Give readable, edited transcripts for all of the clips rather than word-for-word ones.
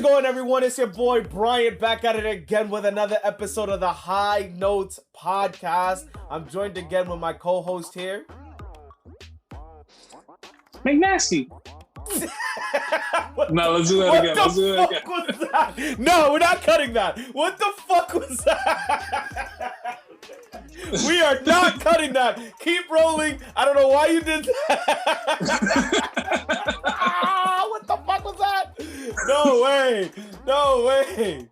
it going, everyone? It's your boy Brian back at it again with another episode of the High Notes podcast. I'm joined again with my co-host here, McNasty. No, let's do that again. Let's do that again. What the fuck was that? No, we're not cutting that. What the fuck was that? We are not cutting that. Keep rolling. I don't know why you did that. What the fuck was that? No way. No way.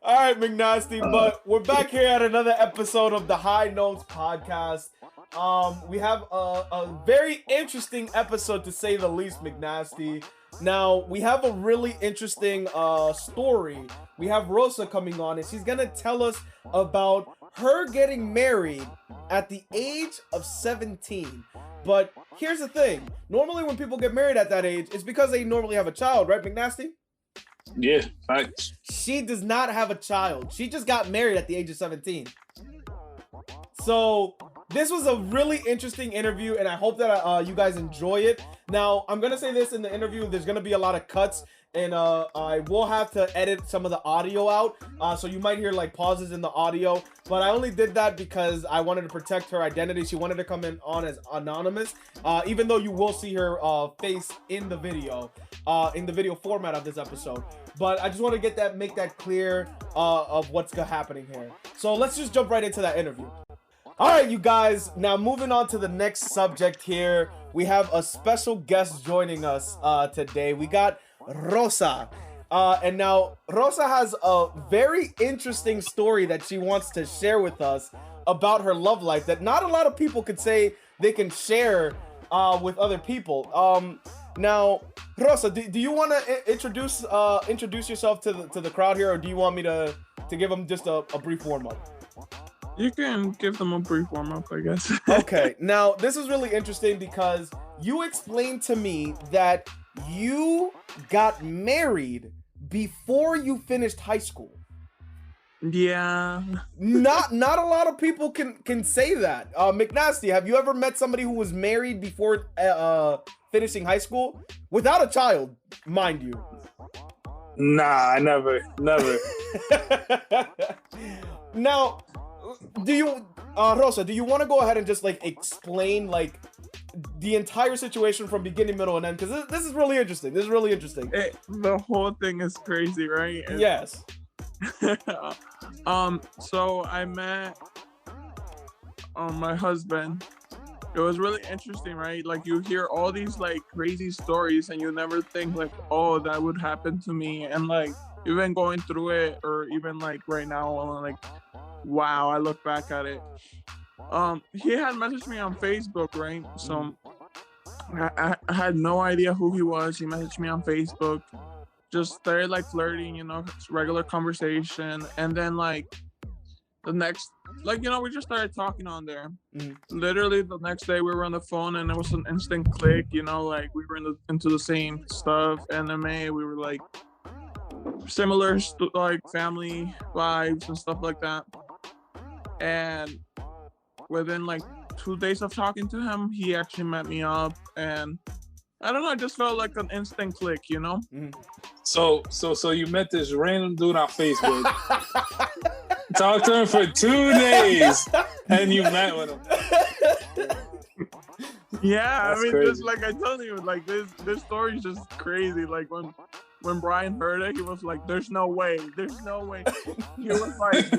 All right, McNasty, but we're back here at another episode of the High Notes podcast. We have a very interesting episode, to say the least, McNasty. Now, we have a really interesting story. We have Rosa coming on, and she's going to tell us about her getting married at the age of 17. But here's the thing. Normally, when people get married at that age, it's because they normally have a child, right, McNasty? Yeah, thanks. She does not have a child. She just got married at the age of 17. So this was a really interesting interview, and I hope that you guys enjoy it. Now, I'm going to say this in the interview. There's going to be a lot of cuts, and I will have to edit some of the audio out. So you might hear like pauses in the audio, but I only did that because I wanted to protect her identity. She wanted to come in on as anonymous, even though you will see her face in the video format of this episode. But I just want to make that clear of what's happening here. So let's just jump right into that interview. All right, you guys, now moving on to the next subject here. We have a special guest joining us today. We got Rosa. And now Rosa has a very interesting story that she wants to share with us about her love life that not a lot of people could say they can share with other people. Now, Rosa, do you want to introduce yourself to the crowd here, or do you want me to give them just a brief warm-up? You can give them a brief warm-up, I guess. Okay, now this is really interesting because you explained to me that you got married before you finished high school. Yeah. Not a lot of people can say that. McNasty, have you ever met somebody who was married before finishing high school? Without a child, mind you. Nah, never. Now, do you, Rosa, do you want to go ahead and just like explain like the entire situation from beginning, middle, and end? Because this is really interesting. The whole thing is crazy, right? Yes. So I met my husband. It was really interesting, right? Like, you hear all these like crazy stories and you never think like, oh, that would happen to me. And like, even going through it, or even like right now, I'm like, wow, I look back at it. He had messaged me on Facebook, right? So I had no idea who he was. He messaged me on Facebook, just started like flirting, regular conversation. And then like the next, like, we just started talking on there. Literally the next day we were on the phone and it was an instant click, like we were into the same stuff, anime, we were like similar like family vibes and stuff like that. And within like 2 days of talking to him, he actually met me up, and I don't know, I just felt like an instant click, So you met this random dude on Facebook, talked to him for 2 days, and you met with him. Yeah, That's I mean, crazy. just like I told you, like this story is just crazy. Like when Brian heard it, he was like, there's no way. He was like,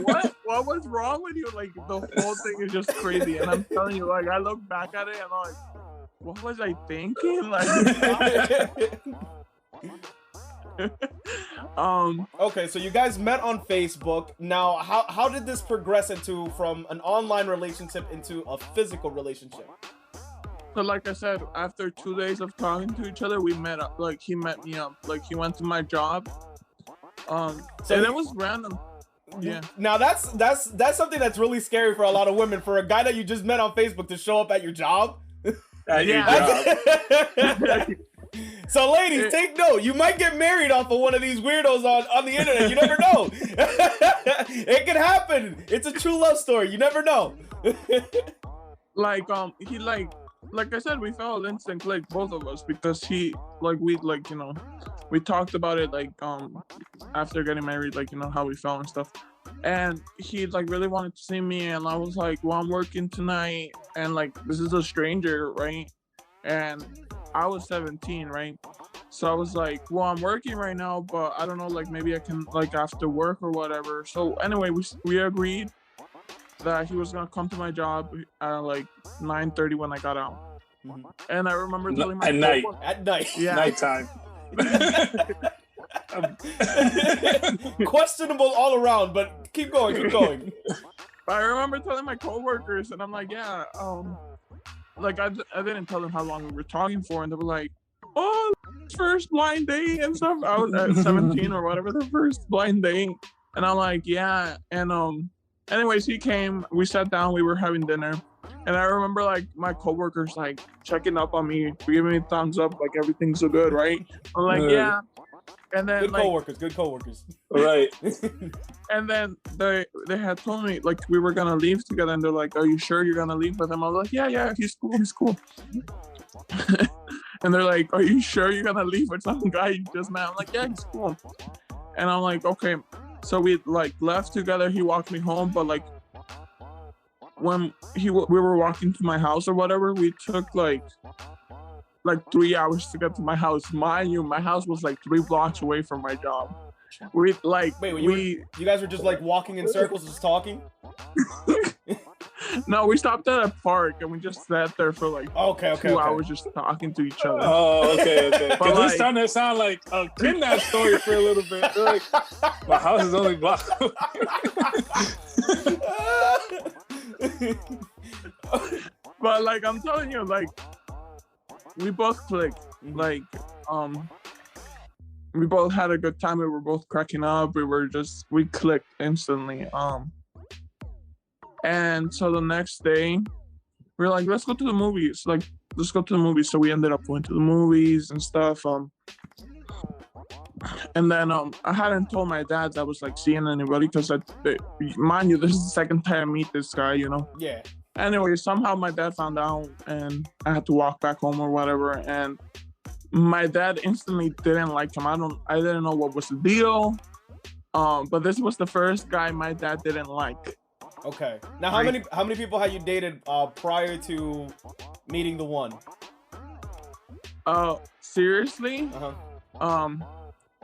what was wrong with you? Like, the whole thing is just crazy. And I'm telling you, like, I look back at it and I'm like, what was I thinking? Like, okay, so you guys met on Facebook. Now, how did this progress from an online relationship into a physical relationship? So like I said, after 2 days of talking to each other, we met up. Like, he met me up. Like, he went to my job. And it was random. Yeah. Now that's something that's really scary for a lot of women. For a guy that you just met on Facebook to show up at your job. At your job. So ladies, take note. You might get married off of one of these weirdos on the internet. You never know. It could happen. It's a true love story. You never know. Like, he like I said, we felt instant click, both of us, because he, like, we, like, we talked about it like after getting married, like how we felt and stuff. And he like really wanted to see me, and I was like, well, I'm working tonight, and like this is a stranger, right? And I was 17, right? So I was like, well, I'm working right now, but I don't know, like maybe I can like after work or whatever. So anyway, we agreed that he was gonna come to my job at like 9:30 when I got out. And I remember telling my at night. At night. Yeah. Nighttime. Questionable all around, but keep going. I remember telling my coworkers, and I'm like, yeah, like I didn't tell them how long we were talking for, and they were like, oh, first blind date and stuff. I was at 17 or whatever, the first blind date, and I'm like, yeah, and anyways, he came, we sat down, we were having dinner, and I remember like my coworkers like checking up on me, giving me thumbs up, like everything's so good, right? I'm like, yeah. And then good coworkers. Right. And then they had told me like we were gonna leave together, and they're like, are you sure you're gonna leave with him? I was like, yeah, he's cool. And they're like, are you sure you're gonna leave with some guy you just met? I'm like, yeah, he's cool. And I'm like, okay. So we like left together, he walked me home, but like when we were walking to my house or whatever, we took like 3 hours to get to my house. Mind you, my house was like 3 blocks away from my job. You guys were just like walking in circles, just talking? No, we stopped at a park and we just sat there for like 2 hours just talking to each other. Oh, okay. But this starting to sound like a kidnap story for a little bit. They're like, my house is only blocked away. But like I'm telling you, like we both clicked. Like we both had a good time. We were both cracking up. We clicked instantly. And so the next day we were like, let's go to the movies. So we ended up going to the movies and stuff. And then I hadn't told my dad that I was like seeing anybody, because mind you, this is the second time I meet this guy, Yeah. Anyway, somehow my dad found out and I had to walk back home or whatever. And my dad instantly didn't like him. I didn't know what was the deal. But this was the first guy my dad didn't like. Okay. Now, how many people had you dated prior to meeting the one? Seriously?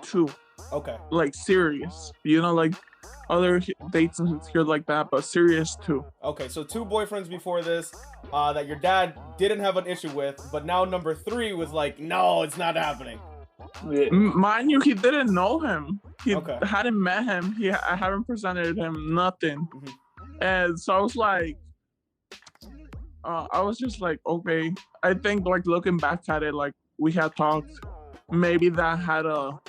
2. Okay. Like serious, like other dates and here like that, but serious 2. Okay, so 2 boyfriends before this that your dad didn't have an issue with, but now number 3 was like, no, it's not happening. Yeah. Mind you, he didn't know him. He hadn't met him. I haven't presented him nothing. And so I was like, I was just like, okay. I think like looking back at it, like we had talked, maybe that had a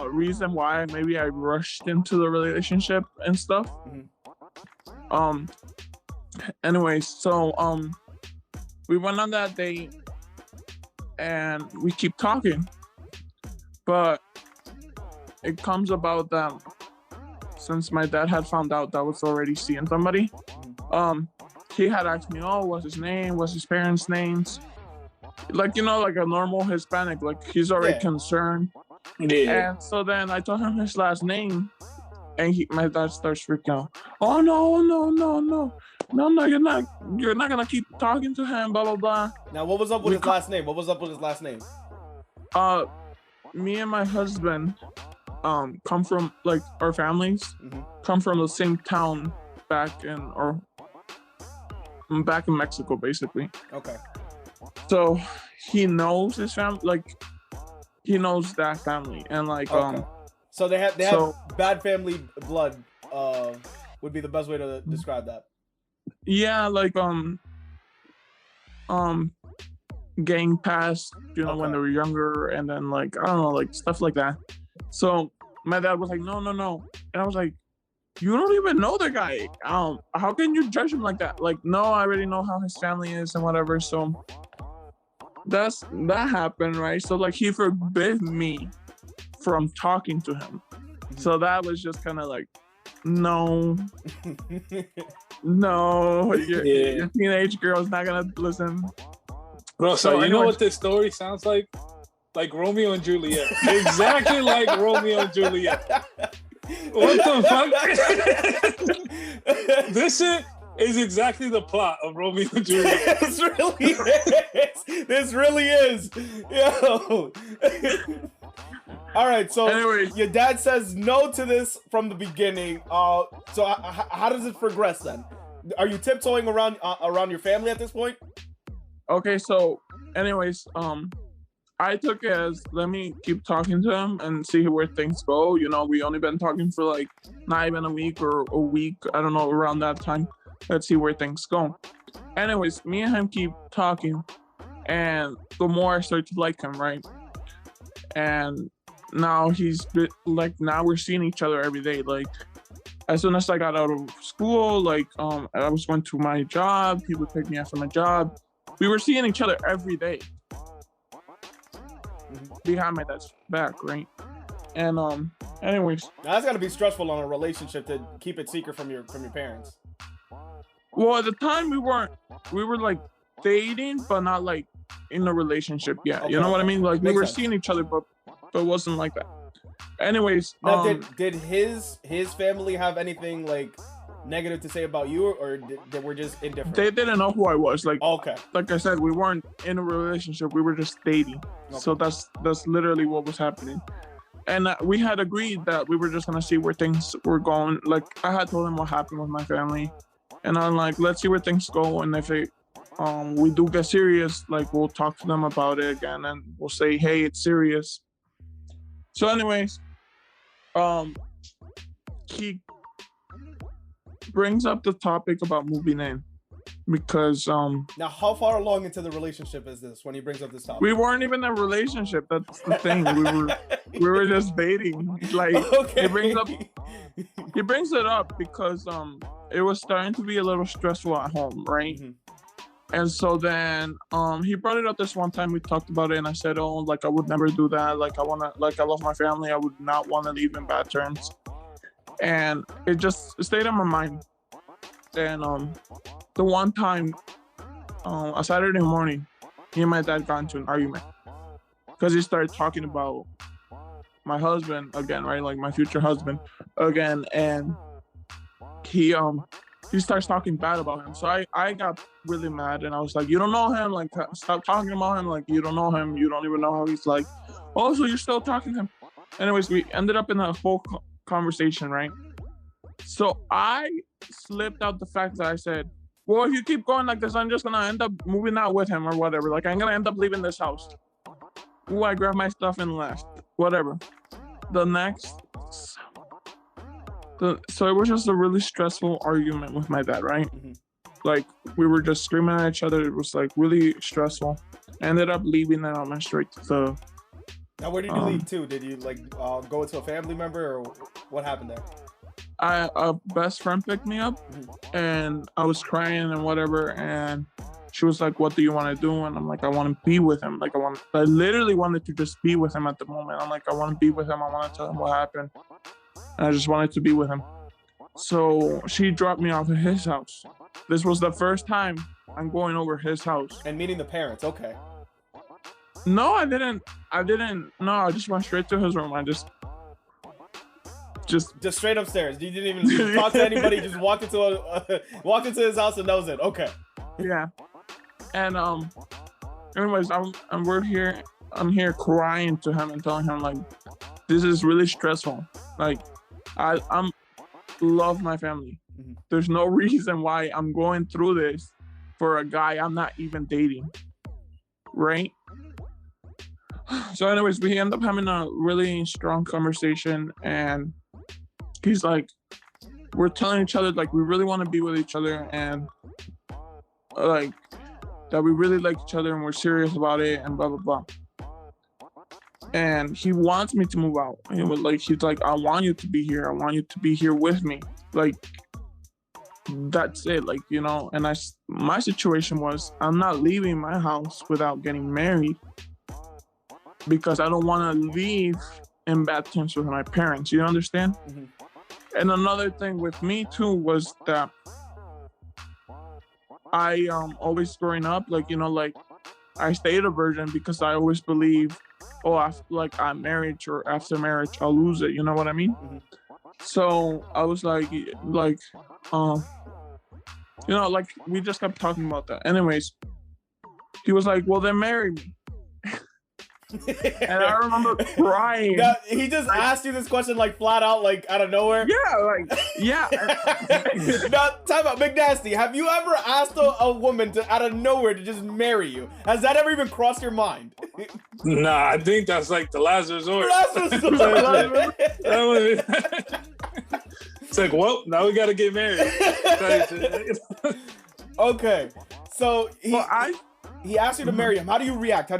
reason why maybe I rushed into the relationship and stuff. Anyways, so we went on that date and we keep talking, but it comes about that since my dad had found out that I was already seeing somebody, he had asked me, oh, what's his name, what's his parents' names, like like a normal Hispanic, like he's already concerned. Yeah. And so then I told him his last name, and my dad starts freaking out. Oh no, you're not gonna keep talking to him, blah blah blah. Now, what was up with his last name? Me and my husband come from, like, our families come from the same town back in Mexico, basically. Okay. So he knows his family, like he knows that family, and like so they have bad family blood, would be the best way to describe that. Yeah, like gang past, when they were younger, and then like I don't know, like stuff like that. So my dad was like, no, and I was like, you don't even know the guy. How can you judge him like that? Like, no, I already know how his family is and whatever. So that happened, right? So like he forbid me from talking to him. So that was just kind of like, no, your teenage girl's not gonna listen. Rosa, so you know what this story sounds like? like Romeo and Juliet. Exactly like Romeo and Juliet. What the fuck? This shit is exactly the plot of Romeo and Juliet. This really is. This really is. Yo. All right, so Anyways. your dad says no to this from the beginning. So how does it progress then? Are you tiptoeing around your family at this point? Okay, so anyways, I took it as let me keep talking to him and see where things go. You know, we only been talking for like not even a week or a week. I don't know, around that time. Let's see where things go. Anyways, me and him keep talking, and the more I start to like him, right? And now now we're seeing each other every day. Like as soon as I got out of school, like I was going to my job, he would pick me up from my job. We were seeing each other every day. Behind my dad's back, right? And anyways. Now, that's gotta be stressful on a relationship to keep it secret from your parents. Well, at the time we were like dating, but not like in a relationship yet. Okay. You know what I mean? Like we were seeing each other, but it wasn't like that. Anyways, now did his family have anything like negative to say about you, or they were just indifferent? They didn't know who I was. Like okay, like I said, we weren't in a relationship. We were just dating. Okay. So that's literally what was happening. And we had agreed that we were just gonna see where things were going. Like I had told him what happened with my family, and I'm like, let's see where things go. And if it, we do get serious, like we'll talk to them about it again, and we'll say, hey, it's serious. So, anyways, he brings up the topic about moving in because now how far along into the relationship is this when he brings up this topic? We weren't even in a relationship. That's the thing. We were just dating. Like okay. he brings it up because it was starting to be a little stressful at home, right? Mm-hmm. And so then he brought it up this one time. We talked about it, and I said, oh, like I would never do that. Like I love my family. I would not want to leave in bad terms. And it just stayed in my mind. And the one time, a Saturday morning, me and my dad got into an argument because he started talking about my husband again, right? Like my future husband again, and he starts talking bad about him. So I got really mad, and I was like, you don't know him, like stop talking about him, like you don't know him, you don't even know how he's like. Oh, so you're still talking to him. Anyways, we ended up in a whole conversation, right? So I slipped out the fact that I said, well, if you keep going like this, I'm just gonna end up moving out with him or whatever. Like I'm gonna end up leaving this house. Ooh, I grabbed my stuff and left. Whatever. So it was just a really stressful argument with my dad, right? Mm-hmm. Like we were just screaming at each other. It was like really stressful. I ended up leaving and I went straight to the. Now, where did you leave to? Did you like go to a family member, or what happened there? A best friend picked me up, mm-hmm. and I was crying and whatever, and she was like, "What do you want to do?" And I'm like, "I want to be with him. Like I literally wanted to just be with him at the moment. I'm like, I want to be with him. I want to tell him what happened. And I just wanted to be with him." So she dropped me off at his house. This was the first time I'm going over his house. And meeting the parents, okay. No, I didn't. No, I just went straight to his room. I just straight upstairs. You didn't even talk to anybody. Just walked into his house, and that was it. Okay. Yeah. And anyways, we're here. I'm here crying to him and telling him like, this is really stressful. Like, I'm love my family. Mm-hmm. There's no reason why I'm going through this for a guy I'm not even dating, right? So anyways, we end up having a really strong conversation, and he's like, we're telling each other like we really want to be with each other, and like that we really like each other and we're serious about it, and blah blah blah. And he wants me to move out. He's like, I want you to be here. I want you to be here with me. Like, that's it. Like, you know, and my situation was, I'm not leaving my house without getting married because I don't want to leave in bad terms with my parents. You understand? Mm-hmm. And another thing with me too was that I always growing up, like, you know, like I stayed a virgin because I always believe, oh, like I'm marriage or after marriage, I'll lose it. You know what I mean? Mhm. So I was like, like we just kept talking about that. Anyways, he was like, well, then marry me. And I remember crying. Now, he just asked you this question like flat out, like out of nowhere. Yeah. Now, time out, McNasty. Have you ever asked a woman to out of nowhere to just marry you? Has that ever even crossed your mind? Nah, I think that's like the last resort. It's like, well, now we gotta get married. Okay, so he asked you to marry him. How do you react?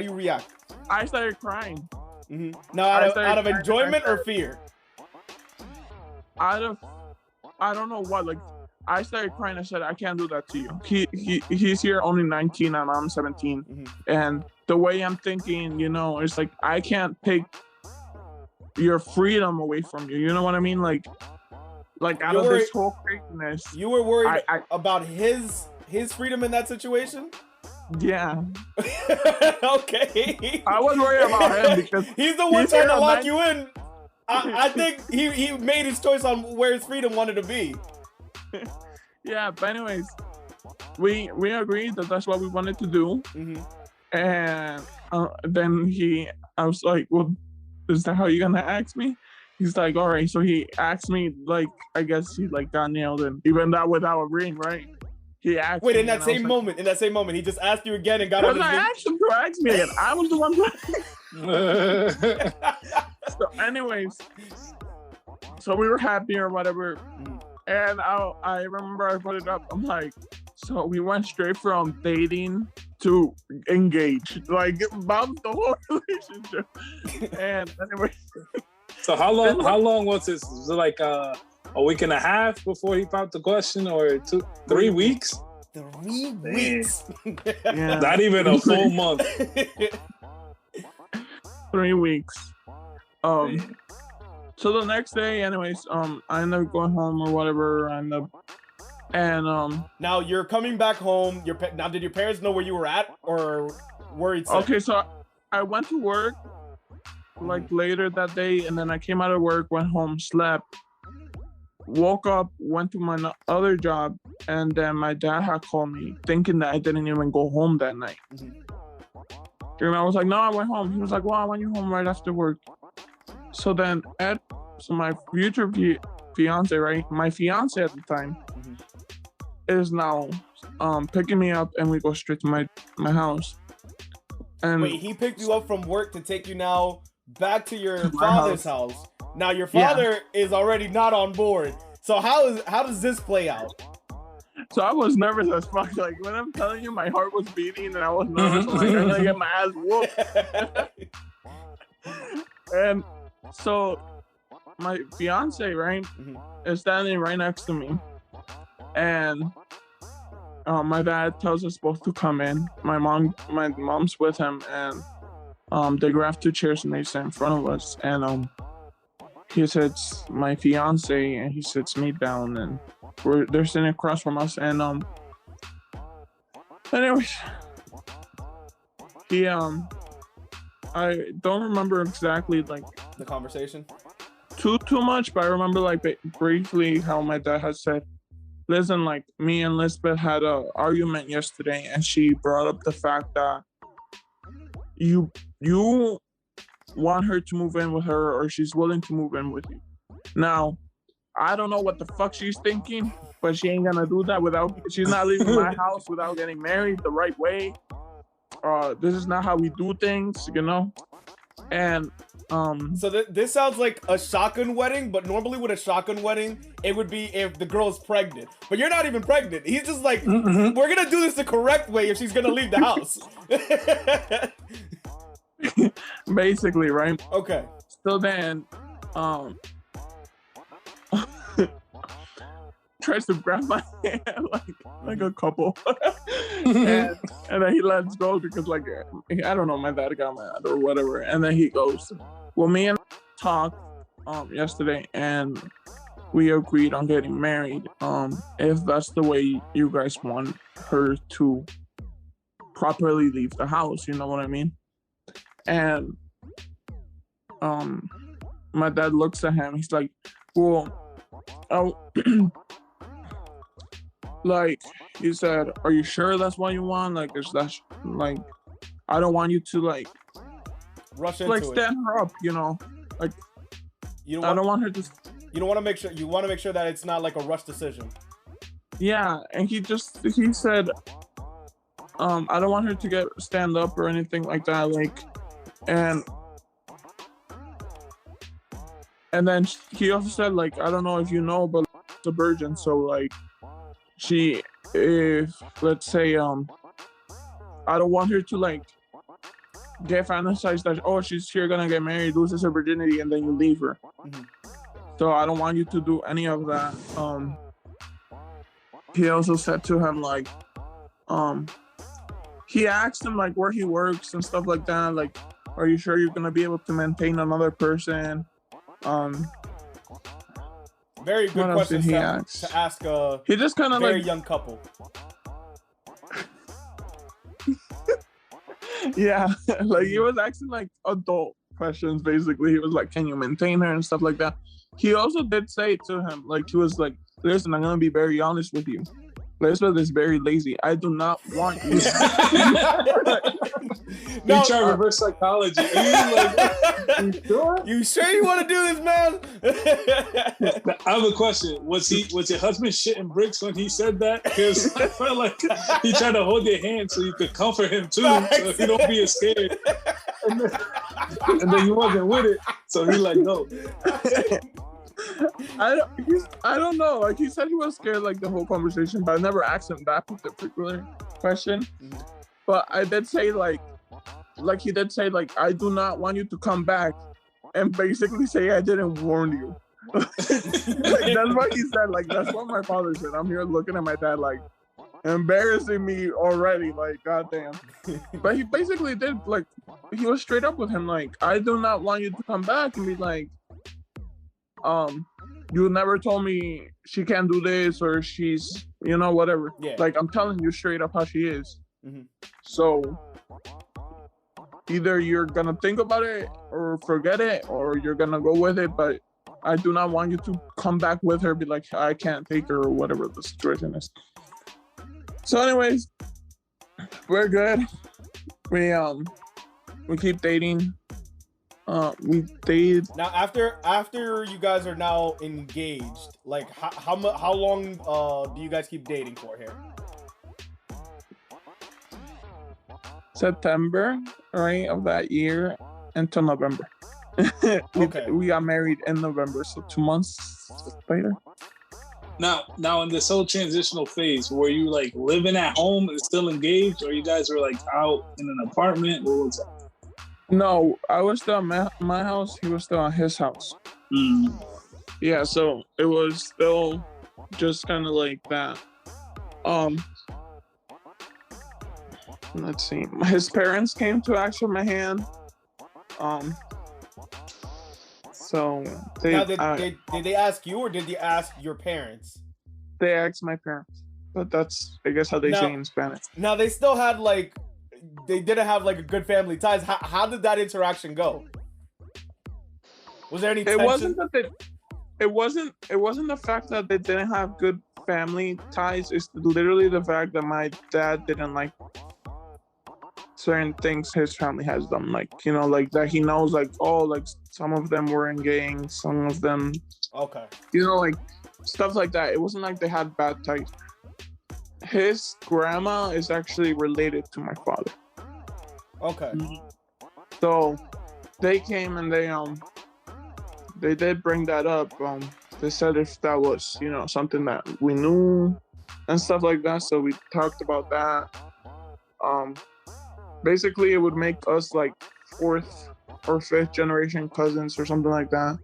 I started crying. Mm-hmm. Now, out of enjoyment or fear? I don't know what. Like, I started crying. I said, I can't do that to you. He's here only 19 and I'm 17. Mm-hmm. And the way I'm thinking, it's like I can't take your freedom away from you. You know what I mean? Like out of this whole craziness. You were worried about his freedom in that situation? Yeah. Okay. I was worried about him because he's the one trying to lock you in. I think he made his choice on where his freedom wanted to be. Yeah, but anyways, we agreed that that's what we wanted to do. Mm-hmm. And then I was like, well, is that how you're gonna ask me? He's like, all right. So he asked me, like, I guess he like got nailed, and even that without agreeing, right? He asked. Wait, in that same moment, he just asked you again and got on his I asked him to ask me again. I was the one. So, anyways, so we were happy or whatever, and I remember I brought it up. I'm like, so we went straight from dating to engage, like about the whole relationship. And anyway, so how long was this? Was it like a week and a half before he popped the question, or 3 weeks? 3 weeks. Yeah. Not even a full month. 3 weeks. So the next day, anyways, I ended up going home or whatever. Now you're coming back home. Now, did your parents know where you were at or worried? Okay, so I went to work like later that day, and then I came out of work, went home, slept, woke up, went to my other job, and then my dad had called me thinking that I didn't even go home that night. Mm-hmm. And I was like, no, I went home. He was like, well, I want you home right after work. So then my future fiance, right? My fiance at the time is now picking me up, and we go straight to my house. And wait, he picked you up from work to take you now back to your father's house. Now your father is already not on board. So how does this play out? So I was nervous as fuck. Like when I'm telling you, my heart was beating and I was nervous. I'm like, I'm gonna get my ass whooped. And so my fiance, right, is standing right next to me, and my dad tells us both to come in. My mom's with him, and they grab 2 chairs and they sit in front of us. And he sits my fiance and he sits me down, and they're sitting across from us. And anyways, he I don't remember exactly like the conversation too much, but I remember like briefly how my dad had said, listen, like me and Lisbeth had an argument yesterday, and she brought up the fact that you want her to move in with her, or she's willing to move in with you. Now, I don't know what the fuck she's thinking, but she ain't gonna do that she's not leaving my house without getting married the right way. This is not how we do things, you know? And so this sounds like a shotgun wedding, but normally with a shotgun wedding, it would be if the girl's pregnant. But you're not even pregnant. He's just like, we're gonna do this the correct way if she's gonna leave the house. Basically, right? Okay. So then, tries to grab my hand like a couple, and then he lets go because like I don't know, my dad got mad or whatever, and then he goes, well, me and talked yesterday, and we agreed on getting married. If that's the way you guys want her to properly leave the house. You know what I mean? And my dad looks at him. He's like, well, oh, like he said, are you sure that's what you want? Like, is that like, I don't want you to like rush into like it. stand her up, you know? Like, You I don't want her to. You don't want to make sure. You want to make sure that it's not like a rush decision. Yeah, and he said, I don't want her to stand up or anything like that. Like, and then he also said, like, I don't know if you know, but it's a virgin, so like, if let's say, I don't want her to like get fantasized that, oh, she's here gonna get married, loses her virginity, and then you leave her. Mm-hmm. So I don't want you to do any of that. He also said to him, like, he asked him like where he works and stuff like that. Like, are you sure you're gonna be able to maintain another person? Very good question to ask a he just kind of very like young couple. Yeah, like he was asking like adult questions basically. He was like, can you maintain her and stuff like that. He also did say to him, like, he was like, listen, I'm gonna be very honest with you. Elizabeth is very lazy. I do not want you. No, try reverse psychology. You sure? You sure you want to do this, man? I have a question. Was your husband shitting bricks when he said that? Because I felt like he tried to hold your hand so you could comfort him too, so he don't be as scared. And then he wasn't with it, so he like, no. I don't know. Like, he said he was scared like the whole conversation, but I never asked him that particular question. But I did say like he did say like, I do not want you to come back, and basically say I didn't warn you. Like, that's what he said. Like, that's what my father said. I'm here looking at my dad like, embarrassing me already. Like, goddamn. But he basically did, like, he was straight up with him. Like, I do not want you to come back and be like, you never told me she can't do this or she's, you know, whatever. Yeah. Like, I'm telling you straight up how she is. Mm-hmm. So either you're gonna think about it or forget it, or you're gonna go with it, but I do not want you to come back with her, be like, I can't take her or whatever the situation is. So anyways, we're good. We keep dating. We dated. Now, after you guys are now engaged, like how long do you guys keep dating for here? September, right, of that year until November. Okay. We got married in November, so 2 months later. Now in this whole transitional phase, were you like living at home and still engaged, or you guys were like out in an apartment? What was that? No, I was still at my house. He was still at his house. Yeah, so it was still just kind of like that. Let's see. His parents came to ask for my hand. So they now, did they ask you, or did they ask your parents? They asked my parents, but that's, I guess, how they say in Spanish. Now they still had like, they didn't have like a good family ties. How did that interaction go? Was there any tension? It wasn't the fact that they didn't have good family ties. It's literally the fact that my dad didn't like certain things his family has done, like, you know, like that he knows, like, oh, like some of them were in gangs, some of them, okay, you know, like stuff like that. It wasn't like they had bad ties. His grandma is actually related to my father. Okay. So they came and they did bring that up. They said if that was, you know, something that we knew and stuff like that. So we talked about that. Basically it would make us like 4th or 5th generation cousins or something like that.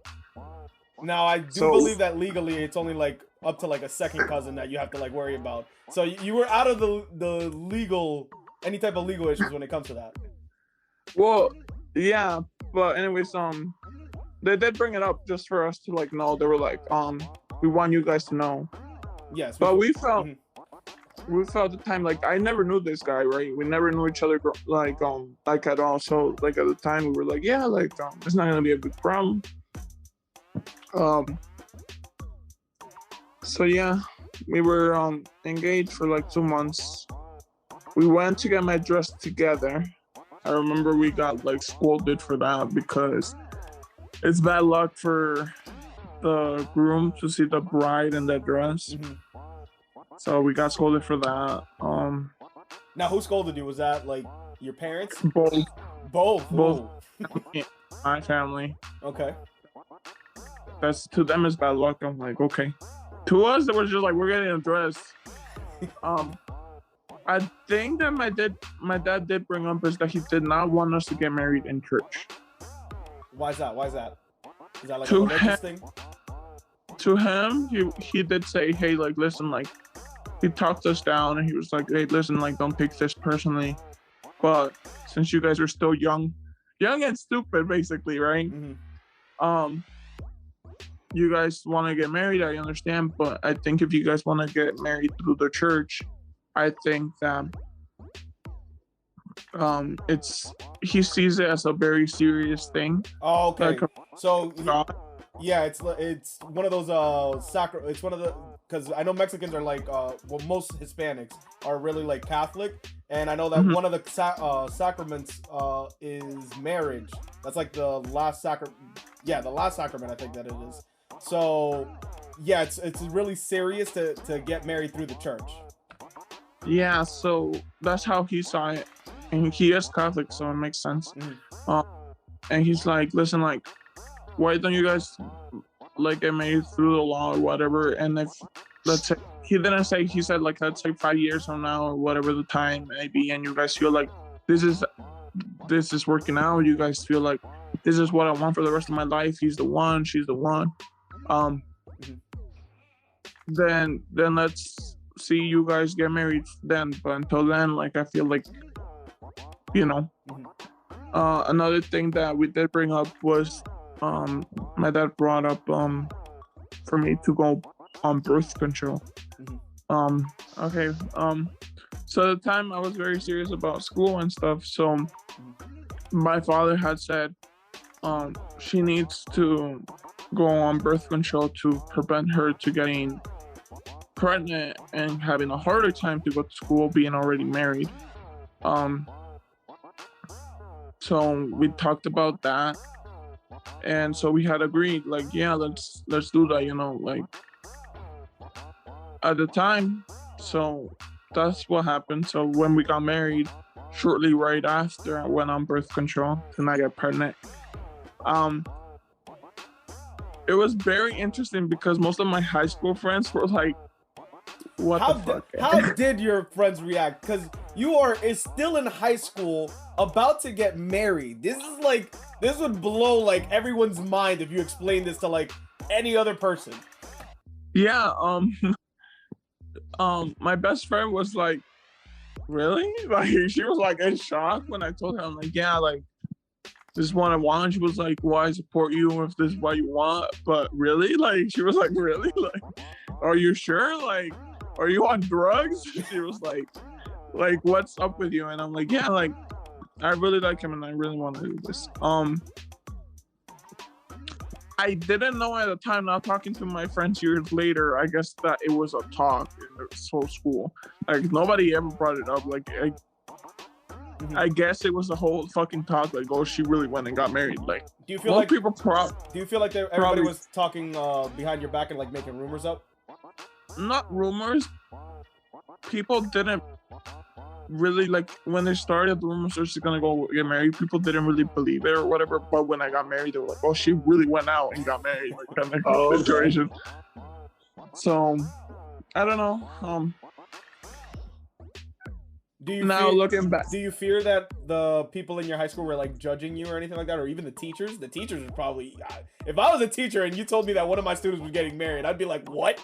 Now I do believe that legally it's only like up to like a second cousin that you have to like worry about. So you were out of the legal, any type of legal issues when it comes to that. Well, yeah, but anyways, they did bring it up just for us to like know. They were like, we want you guys to know. Yes. But we felt we felt the time like I never knew this guy, right? We never knew each other like at all. So like at the time we were like, yeah, like it's not gonna be a big problem. So yeah, we were engaged for like 2 months. We went to get my dress together. I remember we got like scolded for that because it's bad luck for the groom to see the bride in that dress. Mm-hmm. So we got scolded for that. Now, who scolded you? Was that like your parents? Both. Both. Both. My family. Okay. That's to them is bad luck. I'm like, okay. To us, it was just like we're getting a dress. I think that my dad did bring up is that he did not want us to get married in church. Why is that? Why is that? Is that like To a religious thing? To him, he did say, hey, like, listen, like, he talked us down and he was like, hey, listen, like, don't take this personally. But since you guys are still young and stupid, basically, right? Mm-hmm. You guys want to get married, I understand, but I think if you guys want to get married through the church, I think that he sees it as a very serious thing. Oh, okay. Like, So yeah, it's one of those it's one of the, because I know Mexicans are like well, most Hispanics are really like Catholic, and I know that one of the sacraments is marriage. That's like the last sacrament. Yeah, the last sacrament, I think that it is. So yeah, it's really serious to get married through the church. Yeah, so that's how he saw it, and he is Catholic, so it makes sense. And he's like, listen, like, why don't you guys like get married through the law or whatever? And if, let's say, he didn't say, he said like, let's say 5 years from now or whatever the time may be, and you guys feel like this is working out, you guys feel like this is what I want for the rest of my life, he's the one, she's the one, then let's see you guys get married then. But until then, like, I feel like, you know. Another thing that we did bring up was my dad brought up for me to go on birth control. Okay. So at the time I was very serious about school and stuff, so my father had said she needs to go on birth control to prevent her to getting pregnant and having a harder time to go to school being already married. So we talked about that, and so we had agreed, like, yeah, let's do that, you know, like, at the time. So that's what happened. So when we got married, shortly right after, I went on birth control to not get pregnant. It was very interesting because most of my high school friends were like, what the fuck? How did your friends react? Because is still in high school, about to get married. This would blow like everyone's mind if you explained this to like any other person. Yeah, my best friend was like, really? Like, she was like in shock when I told her. I'm like, yeah, like, this is what I want. She was like, well, I support you if this is what you want, but really? Like, she was like, really? Like, are you sure? Like, are you on drugs? She was like, what's up with you? And I'm like, yeah, like, I really like him and I really want to do this. I didn't know at the time, now talking to my friends years later, I guess that it was a talk in this whole school. Like, nobody ever brought it up. Like, I guess it was a whole fucking talk. Like, oh, she really went and got married. Like, do you feel like everybody was talking behind your back and like making rumors up? Not rumors. People didn't really, like, when they started the rumors that she's gonna go get married, people didn't really believe it or whatever. But when I got married, they were like, oh, she really went out and got married, like, kind of situation. So I don't know. Looking back, do you fear that the people in your high school were like judging you or anything like that, or even the teachers? The teachers would probably, if I was a teacher and you told me that one of my students was getting married, I'd be like, what?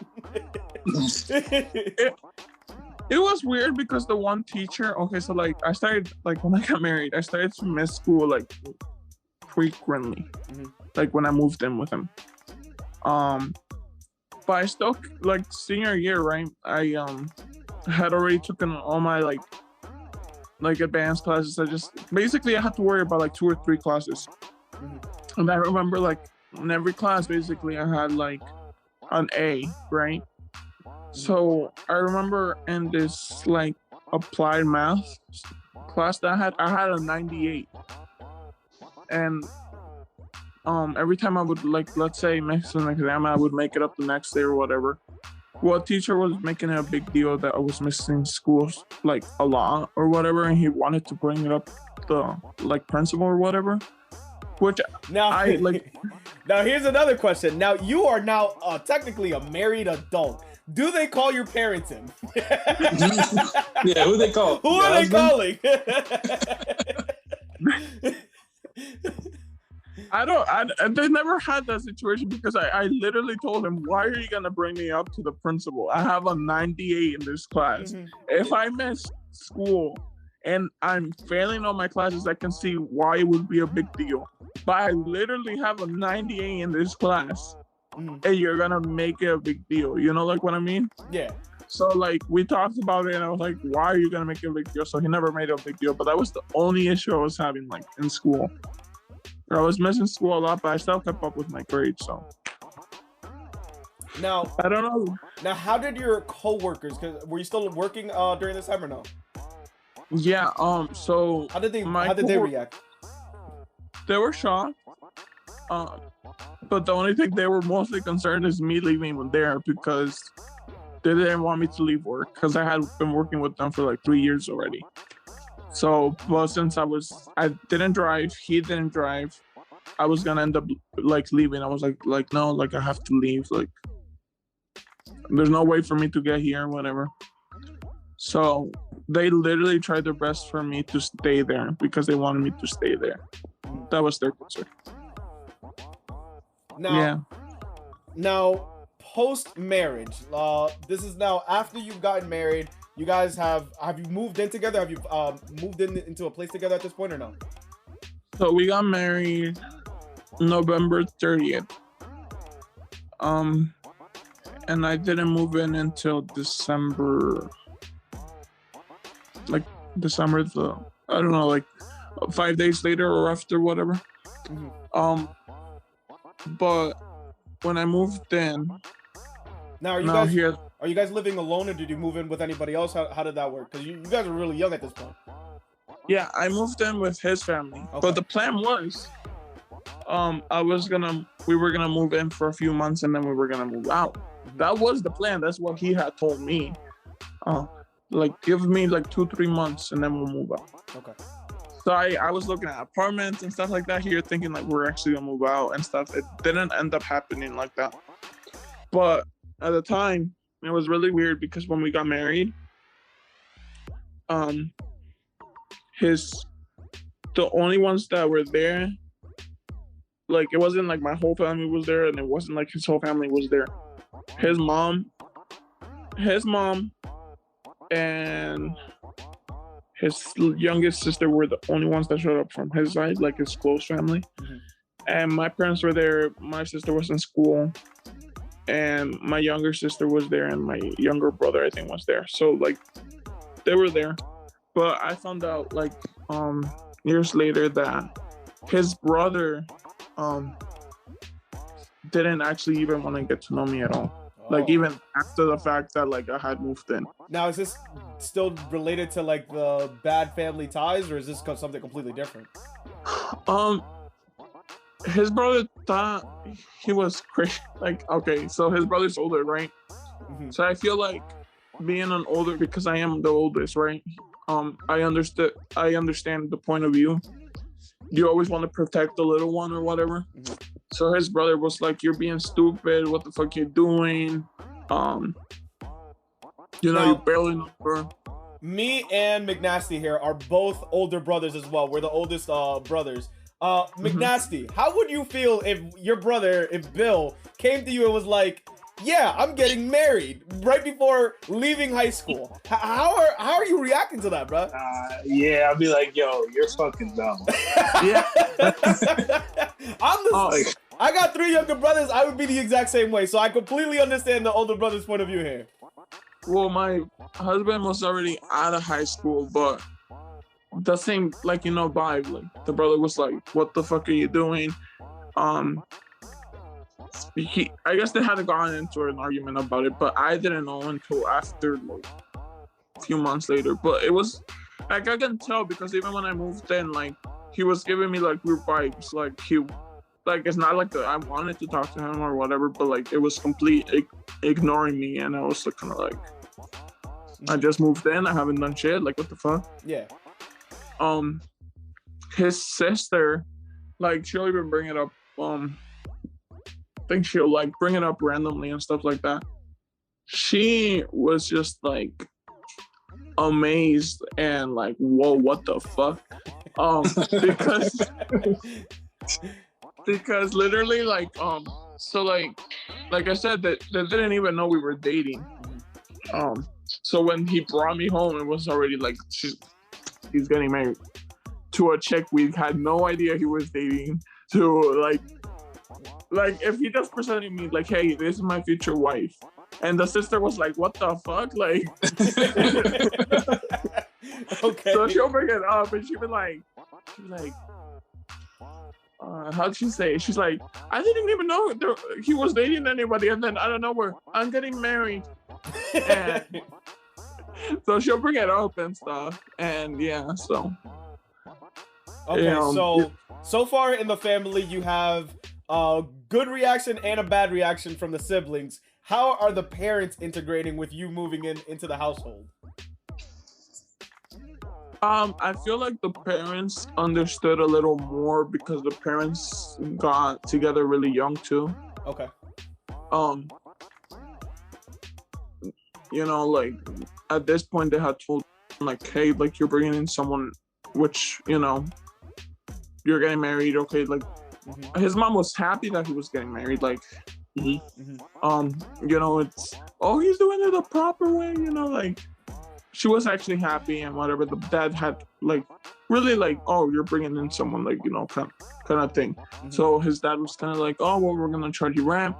It was weird because the one teacher, okay, so like I started, like, when I got married, I started to miss school like frequently, like when I moved in with him. But I still, like, senior year, right? had already taken all my like advanced classes. I had to worry about like 2 or 3 classes. And I remember like in every class, basically I had like an A, right? So I remember in this like applied math class that I had a 98. And every time I would like, let's say miss an exam, I would make it up the next day or whatever. Well, a teacher was making it a big deal that I was missing schools like a lot or whatever, and he wanted to bring it up the like principal or whatever. Which now, I like. Now here's another question. Now you are now technically a married adult. Do they call your parents in? Yeah, who they call? Who are they calling? They never had that situation because I literally told him, why are you going to bring me up to the principal? I have a 98 in this class. If I miss school and I'm failing all my classes, I can see why it would be a big deal. But I literally have a 98 in this class and you're going to make it a big deal. You know, like what I mean? Yeah. So like we talked about it and I was like, why are you going to make it a big deal? So he never made it a big deal. But that was the only issue I was having like in school. I was missing school a lot, but I still kept up with my grades. So now I don't know. Now, how did your coworkers? Because were you still working during this time or no? Yeah. So how did they react? They were shocked. But the only thing they were mostly concerned is me leaving there because they didn't want me to leave work because I had been working with them for like 3 years already. So, but since I didn't drive, he didn't drive, I was gonna end up like leaving. I was like no, like I have to leave. Like, there's no way for me to get here, whatever. So they literally tried their best for me to stay there because they wanted me to stay there. That was their concern. Now, post marriage, this is now after you've gotten married. You guys have you moved in together? Have you moved into a place together at this point or no? So we got married November 30th. And I didn't move in until December the, I don't know, like 5 days later or after, whatever. But when I moved in, now are you guys living alone or did you move in with anybody else? How did that work? Because you guys are really young at this point. Yeah, I moved in with his family. Okay. But the plan was, we were gonna move in for a few months and then we were gonna move out. That was the plan. That's what he had told me. Like give me like 2-3 months and then we'll move out. Okay. So I was looking at apartments and stuff like that here, thinking like we're actually gonna move out and stuff. It didn't end up happening like that. But at the time, it was really weird because when we got married, the only ones that were there, like it wasn't like my whole family was there and it wasn't like his whole family was there. His mom and his youngest sister were the only ones that showed up from his side, like his close family. And my parents were there, my sister was in school, and my younger sister was there and my younger brother I think was there. So like they were there. But I found out like years later that his brother didn't actually even want to get to know me at all. Like even after the fact that like I had moved in. Now is this still related to like the bad family ties or is this something completely different? His brother thought he was crazy. Like, okay, so his brother's older, right? So I feel like being an older, because I am the oldest, right? I understand the point of view. You always want to protect the little one or whatever. So his brother was like, "You're being stupid. What the fuck you doing? You barely know her." Me and McNasty here are both older brothers as well. We're the oldest brothers. McNasty, how would you feel if your brother, if Bill, came to you and was like, "Yeah, I'm getting married," right before leaving high school? How are you reacting to that, bro? Yeah, I'd be like, "Yo, you're fucking dumb." Yeah. I got 3 younger brothers. I would be the exact same way, so I completely understand the older brother's point of view here. Well, my husband was already out of high school, but the same, like, vibe. Like, the brother was like, "What the fuck are you doing?" Um, I guess they had gotten into an argument about it, but I didn't know until after, like, a few months later. But it was, like, I can tell because even when I moved in, like, he was giving me, like, weird vibes. Like, it's not like I wanted to talk to him or whatever, but, like, it was complete ignoring me, and I was kind of like, I just moved in, I haven't done shit, like, what the fuck? Yeah. His sister, like, she'll even bring it up, I think she'll, like, bring it up randomly and stuff like that. She was just, like, amazed and, like, whoa, what the fuck? Because literally, like, so, like I said, that they didn't even know we were dating. So when he brought me home, it was already like he's getting married to a chick we had no idea he was dating. To like if he just presented me like, "Hey, this is my future wife," and the sister was like, "What the fuck?" Like, okay. So she'll bring it up, and she'll be like, how'd she say it? She's like, "I didn't even know he was dating anybody," and then I don't know where I'm getting married. And so she'll bring it up and stuff, and yeah, so. Okay, so far in the family, you have a good reaction and a bad reaction from the siblings. How are the parents integrating with you moving into the household? I feel like the parents understood a little more because the parents got together really young too. Okay. Like, at this point they had told, like, "Hey, like, you're bringing in someone, which, you're getting married." Okay, like, his mom was happy that he was getting married. Like, it's, he's doing it the proper way. Like, she was actually happy and whatever. The dad had, like, really, like, "Oh, you're bringing in someone, like, kind of thing." So his dad was kind of like, "Oh, well, we're gonna charge you rent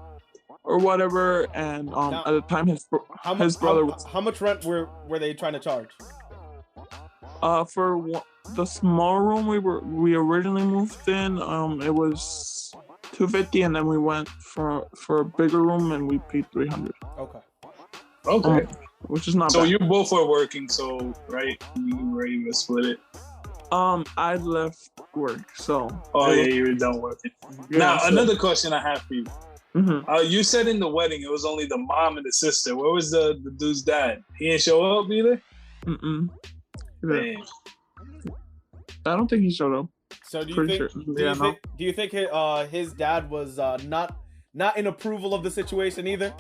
or whatever." And now, at the time, his brother was, how much rent were they trying to charge? For the small room we originally moved in, it was $250, and then we went for a bigger room and we paid $300. Okay. Which is not so bad. You both were working, so right, you were able to split it. I left work, so. Oh yeah, you were done working. Yeah, now another question I have for you. You said in the wedding it was only the mom and the sister. Where was the dude's dad? He didn't show up either? I don't think he showed up. So do you think his dad was not in approval of the situation either?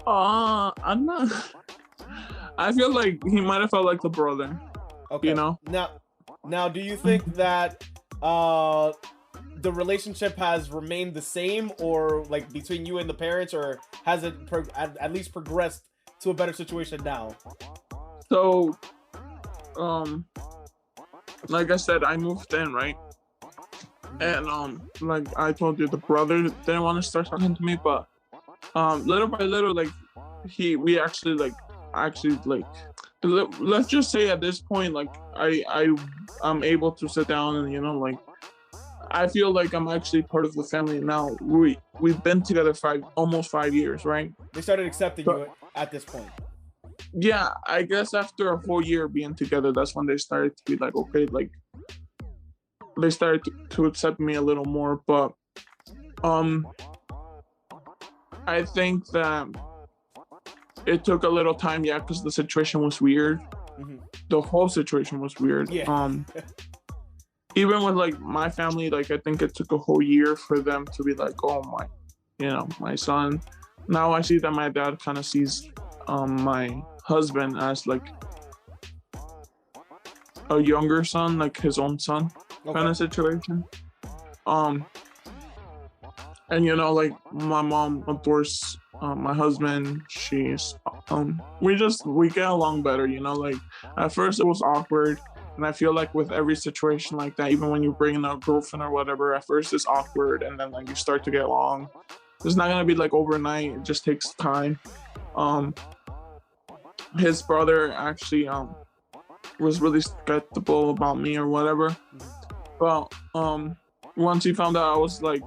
I'm not. I feel like he might have felt like the brother. Okay. Now, do you think that the relationship has remained the same, or like between you and the parents, or has it at least progressed to a better situation now? So, like I said, I moved in, right? And like I told you, the brother didn't want to start talking to me, but little by little, like let's just say at this point, like I'm able to sit down and like I feel like I'm actually part of the family now. We've been together almost 5 years, right? They started accepting you at this point. Yeah, I guess after a whole year being together, that's when they started to be like, okay, like they started to accept me a little more. But I think that it took a little time, yeah, because the situation was weird. The whole situation was weird. Yeah. Even with like my family, like I think it took a whole year for them to be like, "Oh my son." Now I see that my dad kind of sees my husband as like a younger son, like his own son, kind of situation. And like my mom adores my husband. She's we get along better, like at first it was awkward, and I feel like with every situation like that, even when you bring in a girlfriend or whatever, at first it's awkward, and then like you start to get along. It's not gonna be like overnight, it just takes time. his brother actually was really skeptical about me or whatever. But once he found out I was like,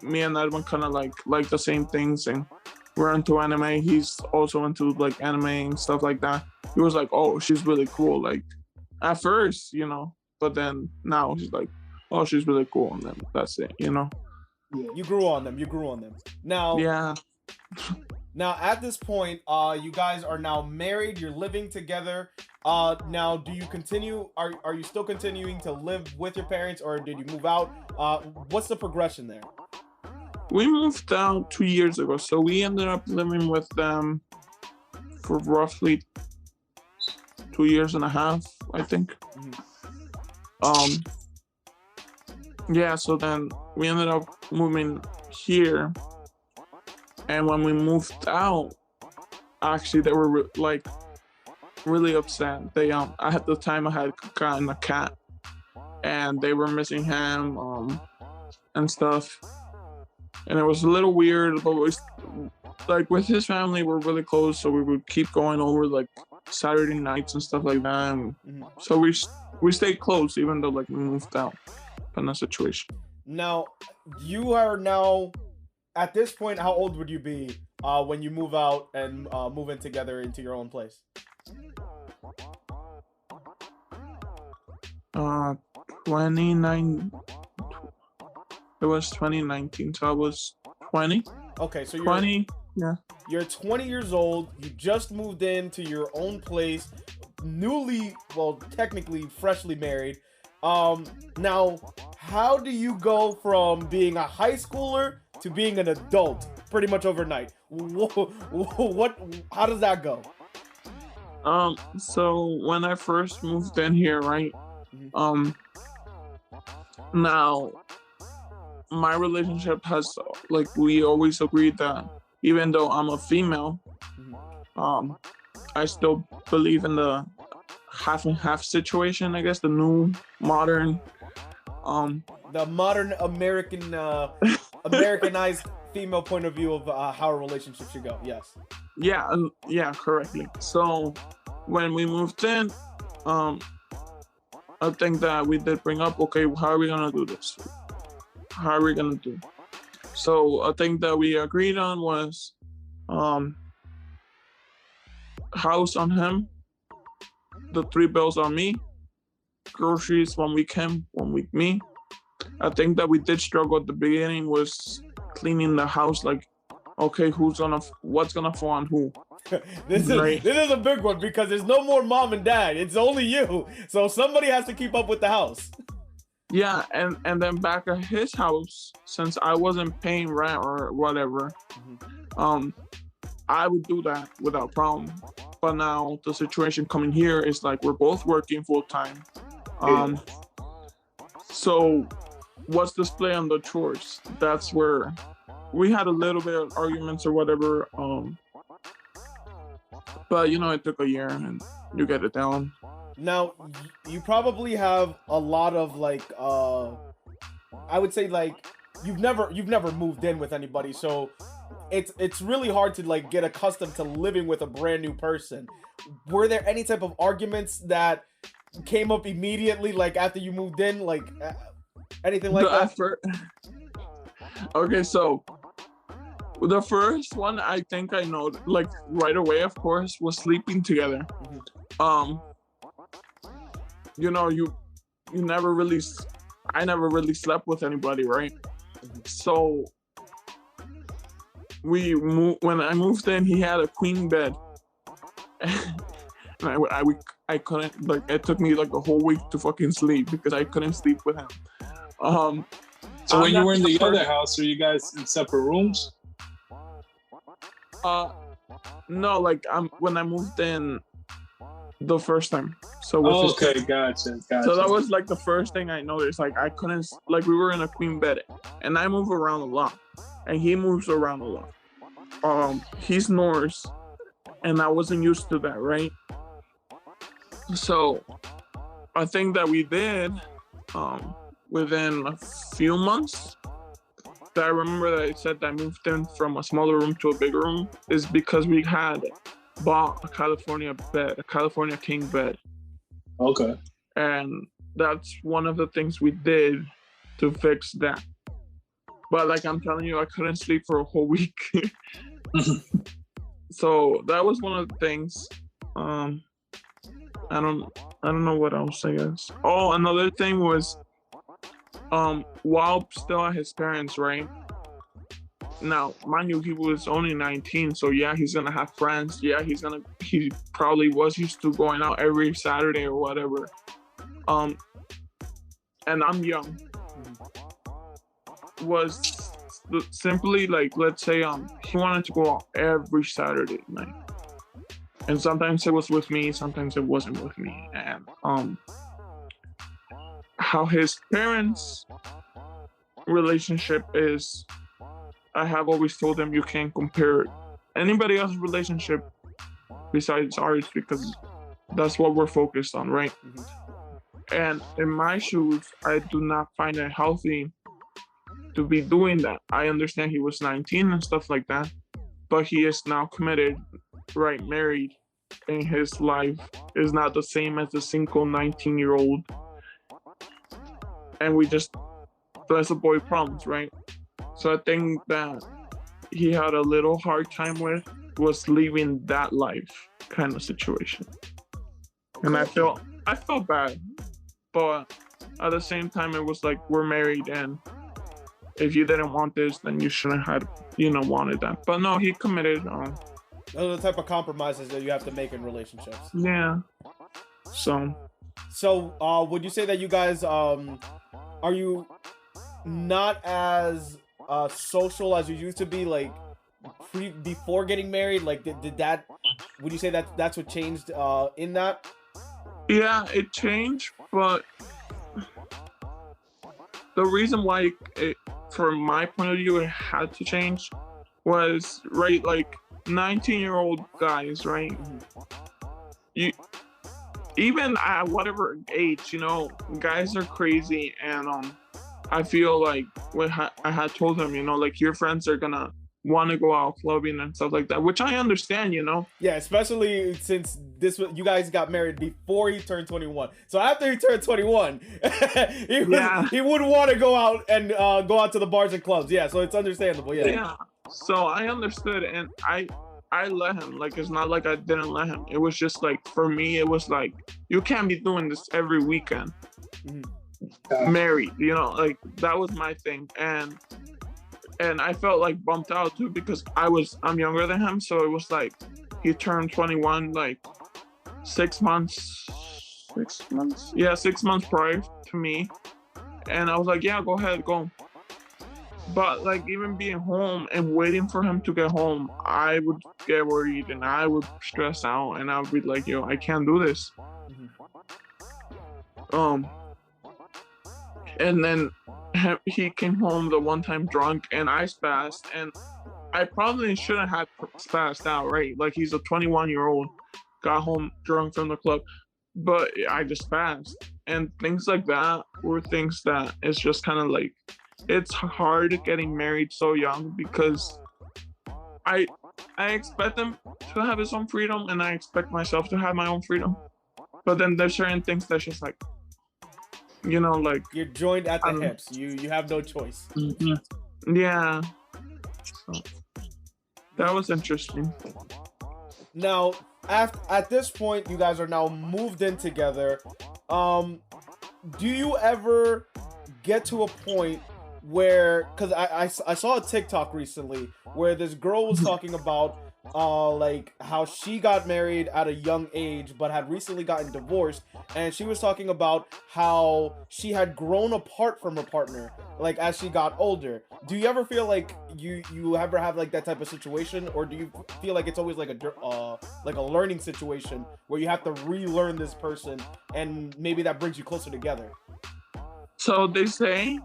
me and Edwin kind of like the same things, and we're into anime. He's also into like anime and stuff like that. He was like, "Oh, she's really cool." Like at first, but then now he's like, "Oh, she's really cool," and then that's it. You grew on them. Now, Yeah. Now, at this point, you guys are now married. You're living together. Now, do you continue? Are you still continuing to live with your parents, or did you move out? What's the progression there? We moved out 2 years ago, so we ended up living with them for roughly 2.5 years, I think. Yeah, so then we ended up moving here, and when we moved out, actually they were like really upset. They at the time I had gotten a cat, and they were missing him and stuff, and it was a little weird. But like with his family, we're really close, so we would keep going over like Saturday nights and stuff like that. And so we stayed close even though like we moved out in that situation. Now, you are now at this point. How old would you be when you move out and move in together into your own place? 29. It was 2019, so I was 20. Okay, so you're 20. Yeah. You're 20 years old. You just moved into your own place, technically freshly married. Now, how do you go from being a high schooler to being an adult pretty much overnight? How does that go? So when I first moved in here, right? Now my relationship has, like, we always agreed that even though I'm a female, I still believe in the half and half situation, I guess, the new modern the modern American Americanized female point of view of how a relationship should go. Yes. Yeah, correctly. So when we moved in, I think that we did bring up, okay, how are we gonna do this? How are we gonna do? So I think that we agreed on was house on him, the 3 bills on me, groceries 1 week him, 1 week me. I think that we did struggle at the beginning was cleaning the house, like, okay, what's gonna fall on who? This is a big one because there's no more mom and dad. It's only you. So somebody has to keep up with the house. Yeah, and then back at his house, since I wasn't paying rent or whatever, I would do that without problem. But now the situation coming here is like we're both working full time. So what's the split on the chores? That's where we had a little bit of arguments or whatever. But it took a year and you get it down. Now, you probably have a lot of like, I would say like you've never moved in with anybody, so it's really hard to like get accustomed to living with a brand new person. Were there any type of arguments that came up immediately, like after you moved in, like anything like that? Okay, so the first one I think I know, like right away, of course, was sleeping together. You never really, I never really slept with anybody, right? So when I moved in, he had a queen bed. And I couldn't, like, it took me like a whole week to fucking sleep because I couldn't sleep with him. So when you were in the other house, were you guys in separate rooms? No, like when I moved in the first time. So gotcha. So that was like the first thing I noticed. Like I couldn't, like we were in a queen bed, and I move around a lot, and he moves around a lot. He snores, and I wasn't used to that, right? So I think that we did, within a few months, that I remember that I said that I moved in from a smaller room to a bigger room is because we had bought a California king bed. Okay. And that's one of the things we did to fix that. But like I'm telling you, I couldn't sleep for a whole week. So that was one of the things. I don't know what else, I guess. Oh, another thing was while still at his parents', right? Now, mind you, he was only 19, so yeah, he's gonna have friends. Yeah, he probably was used to going out every Saturday or whatever. And I'm young. Was simply like, let's say, he wanted to go out every Saturday night. And sometimes it was with me, sometimes it wasn't with me. And how his parents' relationship is, I have always told them you can't compare anybody else's relationship besides ours because that's what we're focused on, right? And in my shoes, I do not find it healthy to be doing that. I understand he was 19 and stuff like that, but he is now committed, right, married, and his life is not the same as the single 19-year-old. And we just, that's a boy problems, right? So I think that he had a little hard time with was leaving that life kind of situation. And I felt bad, but at the same time, it was like, we're married, and if you didn't want this, then you shouldn't have, wanted that. But no, he committed. Those are the type of compromises that you have to make in relationships. Yeah. So, would you say that you guys, are you not as social as you used to be, like before getting married? Like, did that? Would you say that that's what changed in that? Yeah, it changed, but the reason why it, from my point of view, it had to change was, right, like 19-year-old guys, right? You, even at whatever age, guys are crazy, and I feel like what I had told him, like, your friends are gonna want to go out clubbing and stuff like that, which I understand, Yeah, especially since you guys got married before he turned 21. So after he turned 21, he wouldn't want to go out and go out to the bars and clubs. Yeah, so it's understandable. Yeah. Yeah. So I understood, and I let him. Like, it's not like I didn't let him. It was just like, for me, it was like, you can't be doing this every weekend. Married, like, that was my thing. And I felt like bumped out too because I'm younger than him, so it was like he turned 21 like 6 months. 6 months? Yeah, 6 months prior to me. And I was like, yeah, go ahead, go. But like, even being home and waiting for him to get home, I would get worried and I would stress out and I would be like, yo, I can't do this. And then he came home the one time drunk and I spazzed, and I probably shouldn't have spazzed out, right? Like, he's a 21-year-old, got home drunk from the club, but I just spazzed. And things like that were things that it's just kind of like, it's hard getting married so young because I expect him to have his own freedom and I expect myself to have my own freedom. But then there's certain things that's just like, like, you're joined at the hips. You have no choice. Yeah. So, that was interesting. Now, at this point, you guys are now moved in together. Do you ever get to a point where, because I saw a TikTok recently where this girl was talking about like how she got married at a young age but had recently gotten divorced, and she was talking about how she had grown apart from her partner like as she got older. Do you ever feel like you ever have like that type of situation, or do you feel like it's always like a learning situation where you have to relearn this person and maybe that brings you closer together? So they say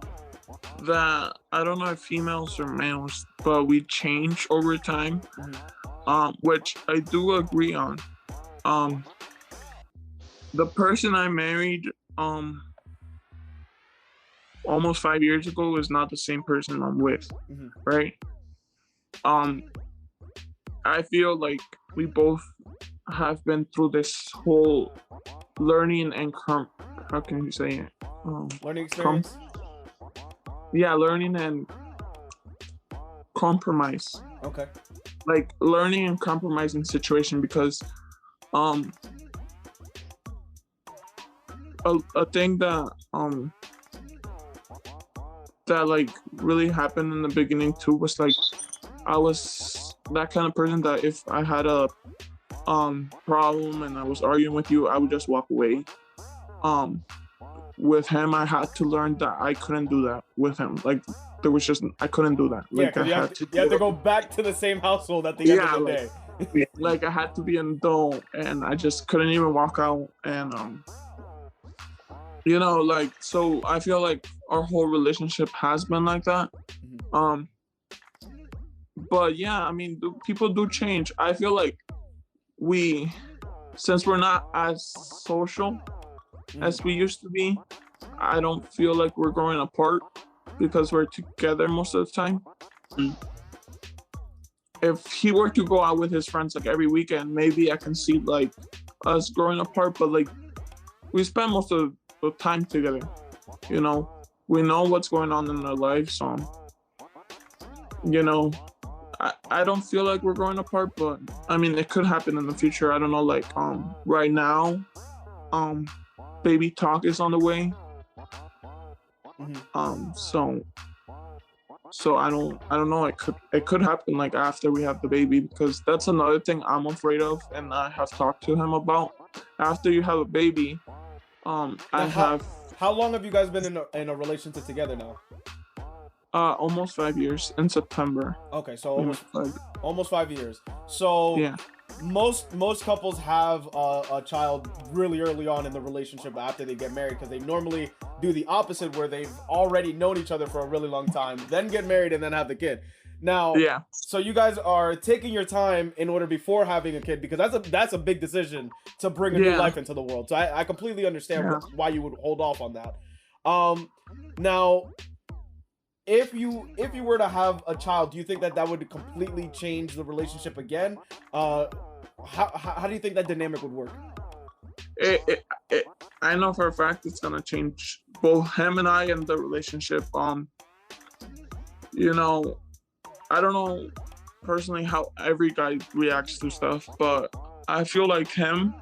that, I don't know if females or males, but we change over time, which I do agree on. The person I married, almost 5 years ago is not the same person I'm with, Mhm. right? Um, I feel like we both have been through this whole learning and how can you say it? Learning Com- experience. yeah, learning and compromise. Okay. Like learning and compromising situation because um a thing that like really happened in the beginning too was like I was that kind of person that if I had a problem and I was arguing with you, I would just walk away. Um with him I had to learn that I couldn't do that with him. Like there was just I couldn't do that. Yeah, Like I because had to you have to go back to the same household at the end of the day. like I had to be an adult and I just couldn't even walk out and you know, like so I feel like our whole relationship has been like that. Mhm. But yeah, I mean people do change. I feel like we since we're not as social as we used to be, I don't feel like we're growing apart because we're together most of the time. Mm. If he were to go out with his friends like every weekend, maybe I can see like us growing apart, but like we spend most of the time together. You know, we know what's going on in their lives, so you know, I don't feel like we're growing apart, but I mean it could happen in the future. I don't know, like right now, baby talk is on the way. So I don't know, it could happen like after we have the baby because that's another thing I'm afraid of and I have talked to him about. After you have a baby, How long have you guys been in a relationship together now? Almost 5 years in September. Okay, so Yeah, almost 5 years. So yeah. most couples have a child really early on in the relationship after they get married because they normally do the opposite where they've already known each other for a really long time, then get married and then have the kid. Now, Yeah. so you guys are taking your time in order before having a kid because that's a big decision to bring a new Yeah. life into the world. So I completely understand Yeah. why you would hold off on that. Now, if you were to have a child, do you think that would completely change the relationship again? How do you think that dynamic would work? I know for a fact it's gonna change both him and I and the relationship. You know, I don't know personally how every guy reacts to stuff, but I feel like him,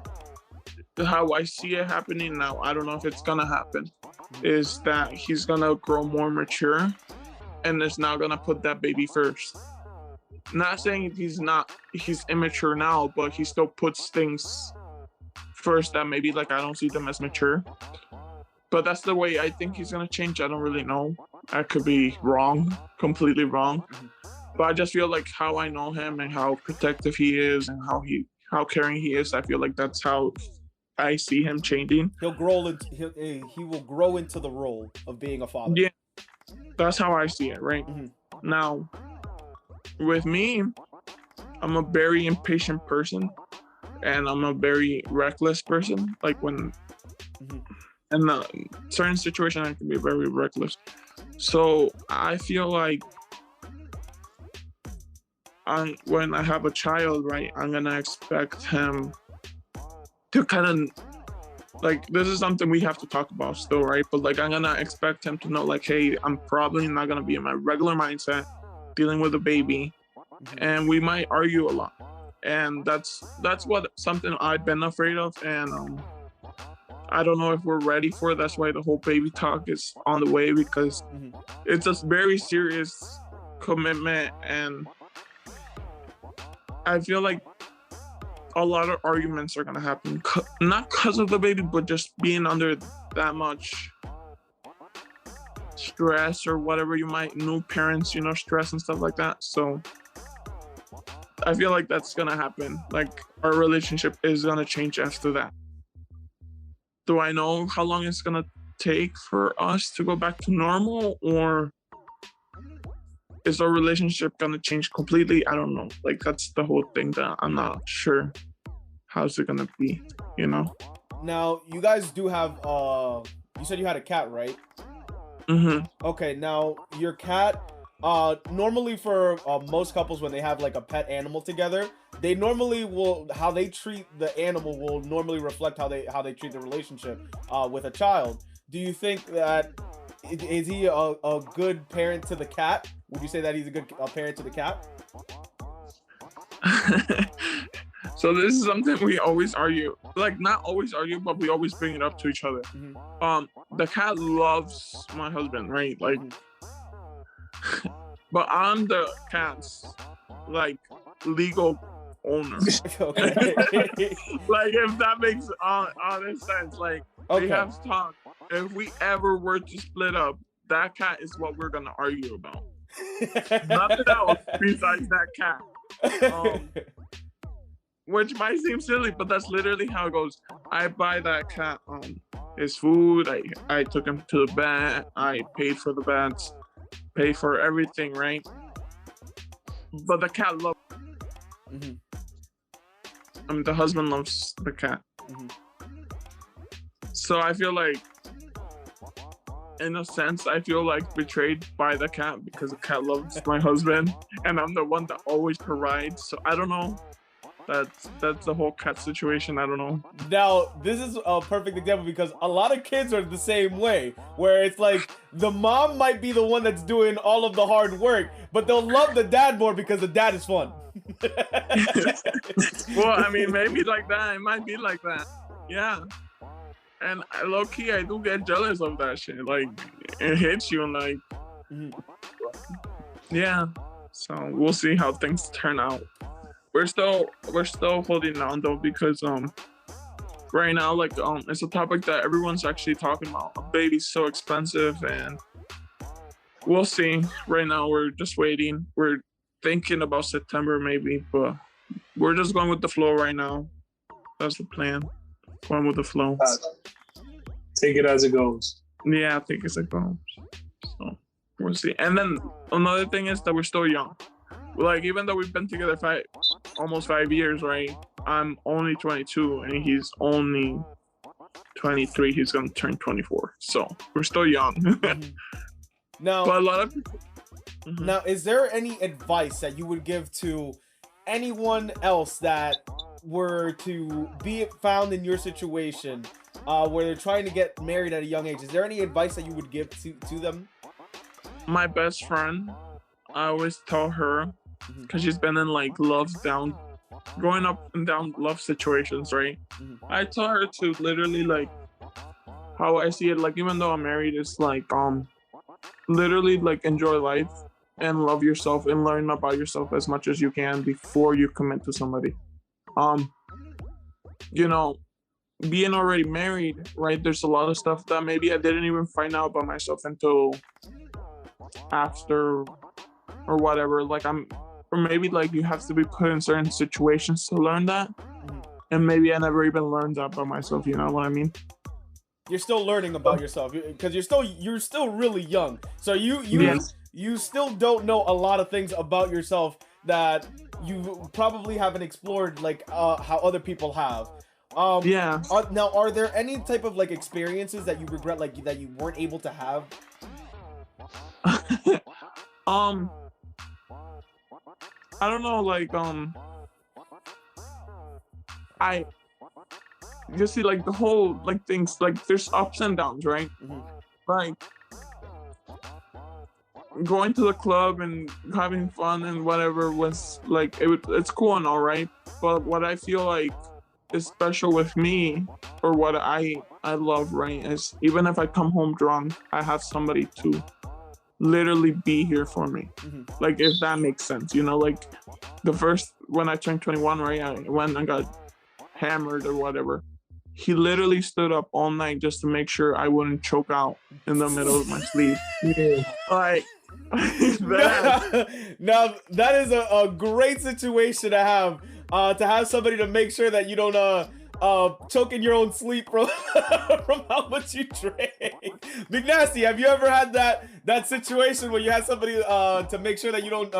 how I see it happening now, I don't know if it's gonna happen, is that he's gonna grow more mature and is now gonna put that baby first. Not saying he's immature now, but he still puts things first that maybe like I don't see them as mature. But that's the way I think he's gonna change. I don't really know. I could be wrong, completely wrong. But I just feel like how I know him and how protective he is and how caring he is, I feel like that's how I see him changing. He will grow into the role of being a father. Yeah, that's how I see it, right? Now, with me, I'm a very impatient person and I'm a very reckless person. Like when in a certain situation, I can be very reckless. So I feel like when I have a child, right, I'm gonna expect him to kind of like, this is something we have to talk about still, right? But like I'm gonna expect him to know like, hey, I'm probably not gonna be in my regular mindset dealing with a baby, and we might argue a lot. And that's what something I've been afraid of, and I don't know if we're ready for it. That's why the whole baby talk is on the way, because it's a very serious commitment, and I feel like a lot of arguments are gonna happen, not because of the baby, but just being under that much stress or whatever you might, new parents, you know, stress and stuff like that. So I feel like that's gonna happen. Like our relationship is gonna change after that. Do I know how long it's gonna take for us to go back to normal, or is our relationship gonna change completely? I don't know. Like that's the whole thing that I'm not sure how's it gonna be, you know? Now, you guys do have you said you had a cat, right? Mm-hmm. Okay, now your cat. Normally for most couples when they have like a pet animal together, they normally will how they treat the animal will normally reflect how they treat the relationship with a child. Do you think that is he a good parent to the cat? Would you say that he's a good parent to the cat? So this is something we always argue. Like not always argue, but we always bring it up to each other. The cat loves my husband, right? Like, but I'm the cat's like legal owner. Okay. Like if that makes honest sense. Like we Okay. have talked. If we ever were to split up, that cat is what we're gonna argue about. Nothing else besides that cat. Which might seem silly, but that's literally how it goes. I buy that cat his food. I took him to the vet. I paid for the vets, pay for everything, right? But the cat loves. Mhm. I mean, the husband loves the cat. Mhm. So I feel like, in a sense, I feel like betrayed by the cat because the cat loves my husband, and I'm the one that always provides. So I don't know. That's the whole cat situation. I don't know. Now, this is a perfect example because a lot of kids are the same way, where it's like the mom might be the one that's doing all of the hard work, but they'll love the dad more because the dad is fun. Well, I mean, maybe like that. It might be like that. Yeah. And low key, I do get jealous of that shit. Like, it hits you, and like, yeah. So we'll see how things turn out. We're still holding on though because right now like it's a topic that everyone's actually talking about. A baby's so expensive, and we'll see. Right now we're just waiting. We're thinking about September maybe, but we're just going with the flow right now. That's the plan. Going with the flow. Take it as it goes. Yeah, I think it's a goal. So we'll see. And then another thing is that we're still young. Like even though we've been together almost 5 years, right? I'm only 22 and he's only 23. He's gonna turn 24. So we're still young. Now, but a lot of people. Now, is there any advice that you would give to anyone else that were to be found in your situation, where they're trying to get married at a young age? Is there any advice that you would give to them? My best friend, I always tell her, because she's been in like growing up and down love situations, right? I tell her to literally like how I see it, like even though I'm married, it's like literally like enjoy life and love yourself and learn about yourself as much as you can before you commit to somebody. You know, being already married, right? There's a lot of stuff that maybe I didn't even find out about myself until after or whatever. Like or maybe like you have to be put in certain situations to learn that. And maybe I never even learned that by myself, you know what I mean? You're still learning about yourself because you're still really young. So you still don't know a lot of things about yourself that you probably haven't explored like how other people have. Yeah. Now, are there any type of like experiences that you regret, like that you weren't able to have? I don't know, like you see like the whole like things, like there's ups and downs, right? Like going to the club and having fun and whatever was like it's cool and all right, but what I feel like is special with me, or what I love, right, is even if I come home drunk, I have somebody to literally be here for me. Like if that makes sense, you know, like when I turned 21, right, I went and got hammered or whatever. He literally stood up all night just to make sure I wouldn't choke out in the middle of my sleep. Like now that is a great situation to have somebody to make sure that you don't choke in your own sleep from how much you drink. Big Nasty, have you ever had that situation where you had somebody to make sure that you don't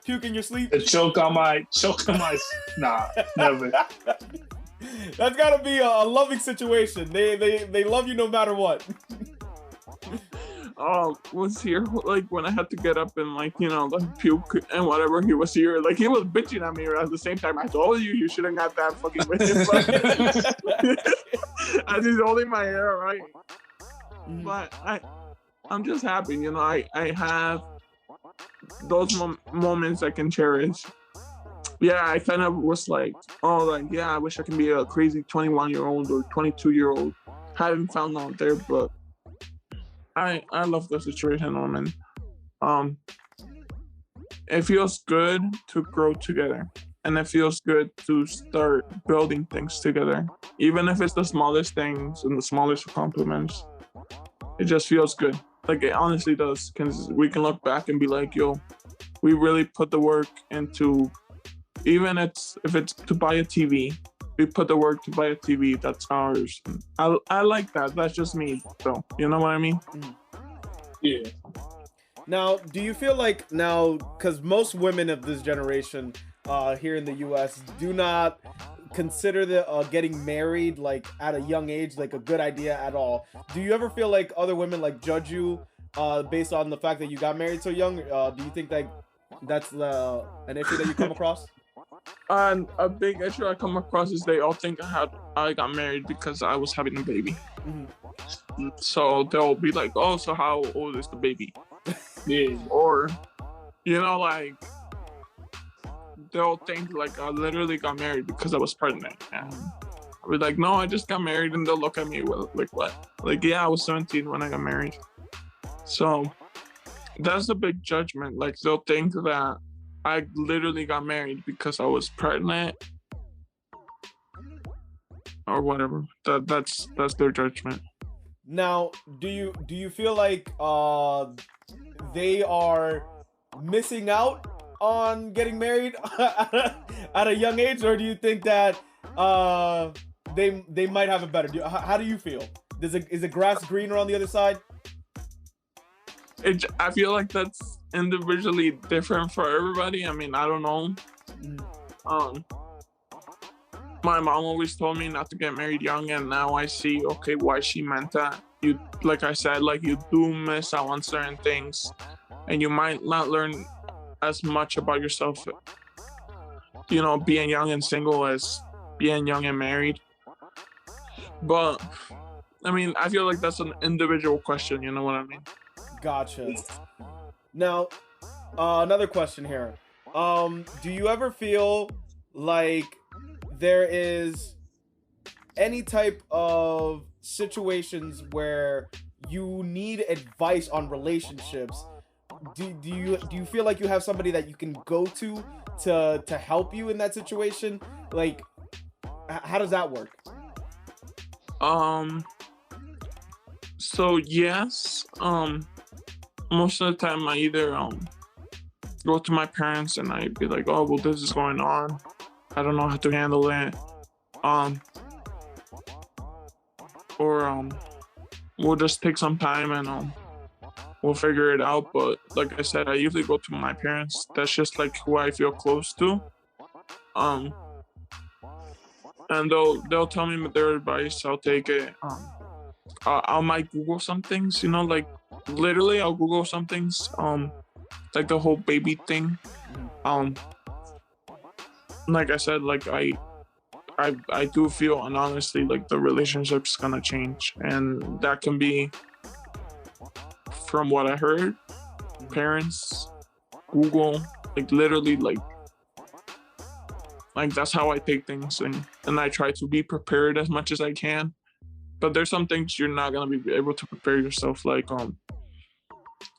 puke in your sleep? The choke on my nah, never. That's gotta be a loving situation. They love you no matter what. was here like when I had to get up and like like puke and whatever. He was here, like he was bitching at me at the same time. I told you shouldn't got that fucking bitch. As he's holding my hair, right? But I'm just happy, I have those moments I can cherish. Yeah, I kind of was like, oh, like, yeah, I wish I can be a crazy 21-year-old or 22-year-old. Haven't found out there, but I love the situation I'm in. It feels good to grow together, and it feels good to start building things together, even if it's the smallest things and the smallest compliments. It just feels good. Like, it honestly does, because we can look back and be like, yo, we really put the work into, even if it's to buy a TV, we put the work to buy a TV that's ours. I like that. That's just me, though. You know what I mean? Yeah. Now, do you feel like because most women of this generation here in the U.S. do not consider the getting married like at a young age like a good idea at all. Do you ever feel like other women like judge you based on the fact that you got married so young? Do you think that that's an issue that you come across? And a big issue I come across is they all think I got married because I was having a baby. Mm-hmm. So they'll be like, oh, so how old is the baby? Yeah. Or, like, they'll think like I literally got married because I was pregnant. And I'll be like, no, I just got married. And they'll look at me like, what? Like, yeah, I was 17 when I got married. So that's a big judgment. Like, they'll think that I literally got married because I was pregnant or whatever. That's their judgment. Now, do you feel like they are missing out on getting married at a young age, or do you think that they might have it better? How do you feel? Is the grass greener on the other side? I feel like that's individually different for everybody. I mean, I don't know. My mom always told me not to get married young, and now I see, okay, why she meant that. You, like I said, like, you do miss out on certain things, and you might not learn as much about yourself, being young and single as being young and married. But, I mean, I feel like that's an individual question, you know what I mean? Gotcha. Now, another question here. Do you ever feel like there is any type of situations where you need advice on relationships? Do you feel like you have somebody that you can go to help you in that situation? Like, how does that work? So yes, most of the time I either go to my parents and I'd be like, oh, well, this is going on, I don't know how to handle it, or we'll just take some time and we'll figure it out. But like I said, I usually go to my parents. That's just like who I feel close to. And they'll tell me their advice. I'll take it. I might Google some things, like literally I'll Google some things, like the whole baby thing. Like I said, like I do feel, and honestly, like the relationship's gonna change, and that can be from what I heard, parents, Google, like literally, like that's how I take things, and I try to be prepared as much as I can. But there's some things you're not gonna be able to prepare yourself, like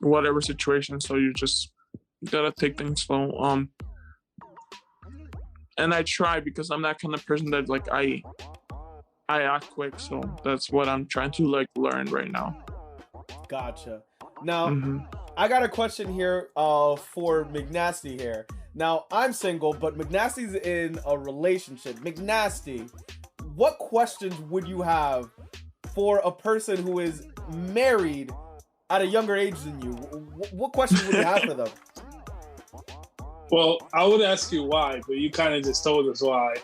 whatever situation. So you just gotta take things slow. And I try, because I'm that kind of person that like I act quick. So that's what I'm trying to like learn right now. Gotcha. Now, I got a question here for McNasty here. Now, I'm single, but McNasty's in a relationship. McNasty, what questions would you have for a person who is married at a younger age than you? What questions would you have for them? Well, I would ask you why, but you kind of just told us why.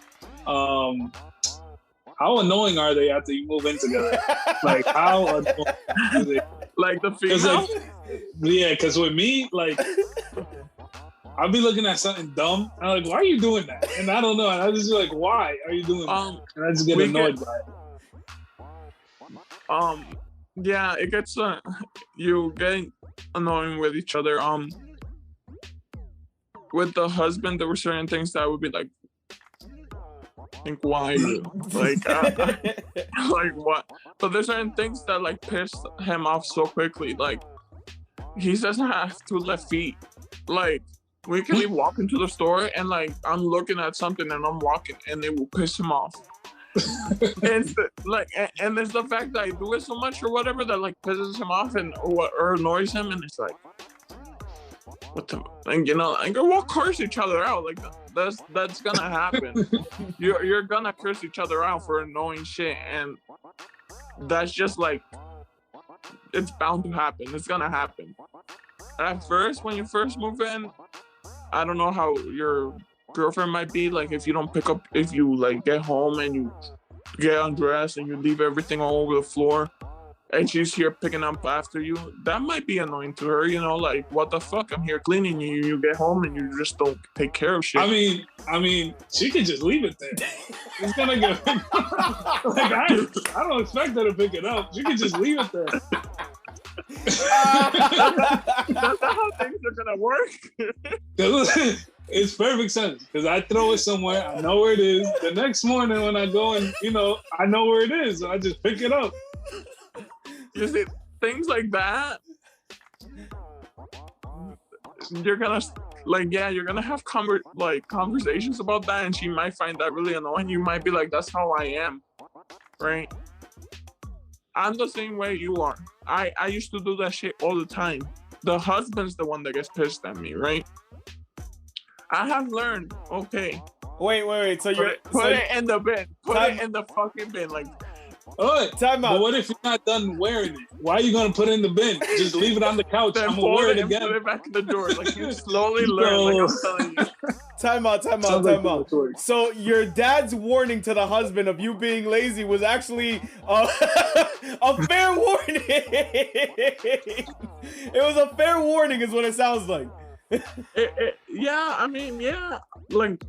how annoying are they after you move in together? Like, how annoying are they? Like the Cause female? because with me, like, I'll be looking at something dumb. And I'm like, why are you doing that? And I don't know. And I just be like, why are you doing that? And I just get annoyed by it. Yeah, it gets you get annoying with each other. With the husband, there were certain things that I would be like, think why like like what? But there's certain things that like piss him off so quickly. Like he doesn't have two left feet. Like we can walk into the store and like I'm looking at something and I'm walking and it will piss him off. And and there's the fact that I do it so much or whatever that like pisses him off and or annoys him, and it's like, what the, and you know, and we'll curse each other out. Like that's gonna happen. You're gonna curse each other out for annoying shit, and that's just like, it's bound to happen. It's gonna happen. At first, when you first move in, I don't know how your girlfriend might be like if you don't pick up, if you like get home and you get undressed and you leave everything all over the floor and she's here picking up after you, that might be annoying to her, you know, like, what the fuck, I'm here cleaning you, you get home and you just don't take care of shit. I mean, she could just leave it there. It's gonna get like, I don't expect her to pick it up. She could just leave it there. That's not how things are gonna work. It's perfect sense because I throw it somewhere, I know where it is. The next morning when I go and, you know, I know where it is, so I just pick it up. You see, things like that, you're gonna like, yeah, you're gonna have conversations about that, and she might find that really annoying. You might be like, that's how I am, right? I'm the same way you are. I used to do that shit all the time. The husband's the one that gets pissed at me, right? I have learned, okay. Wait. So you're put it in the bin. Put it in the fucking bin. Like, time out. But what if you're not done wearing it? Why are you gonna put it in the bin? Just leave it on the couch. Then I'm gonna wear it again. Put it back in the door. Like, you slowly learn. Like I'm telling you. Time out. So your dad's warning to the husband of you being lazy was actually a fair warning. It was a fair warning, is what it sounds like. Yeah, I mean, yeah, like,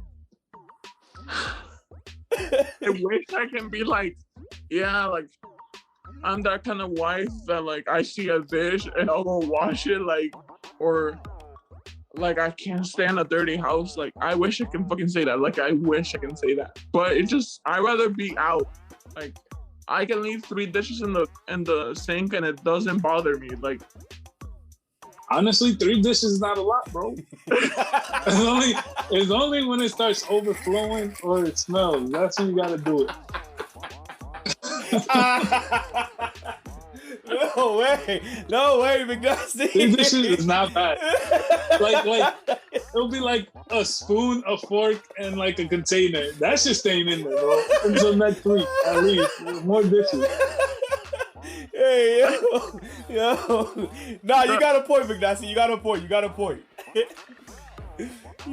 I wish I can be like, yeah, like, I'm that kind of wife that, like, I see a dish and I'll go wash it, like, or, like, I can't stand a dirty house. Like, I wish I can fucking say that. Like, I wish I can say that. But it just, I'd rather be out. Like, I can leave 3 dishes in the sink and it doesn't bother me. Like, honestly, 3 dishes is not a lot, bro. It's only when it starts overflowing or it smells. That's when you gotta do it. No way, McDusty. 3 dishes is not bad. Like it'll be like a spoon, a fork, and like a container. That's just staying in there, bro. Until next 3, at least. More dishes. Hey, yo. Nah, you got a point, McDusty. You got a point.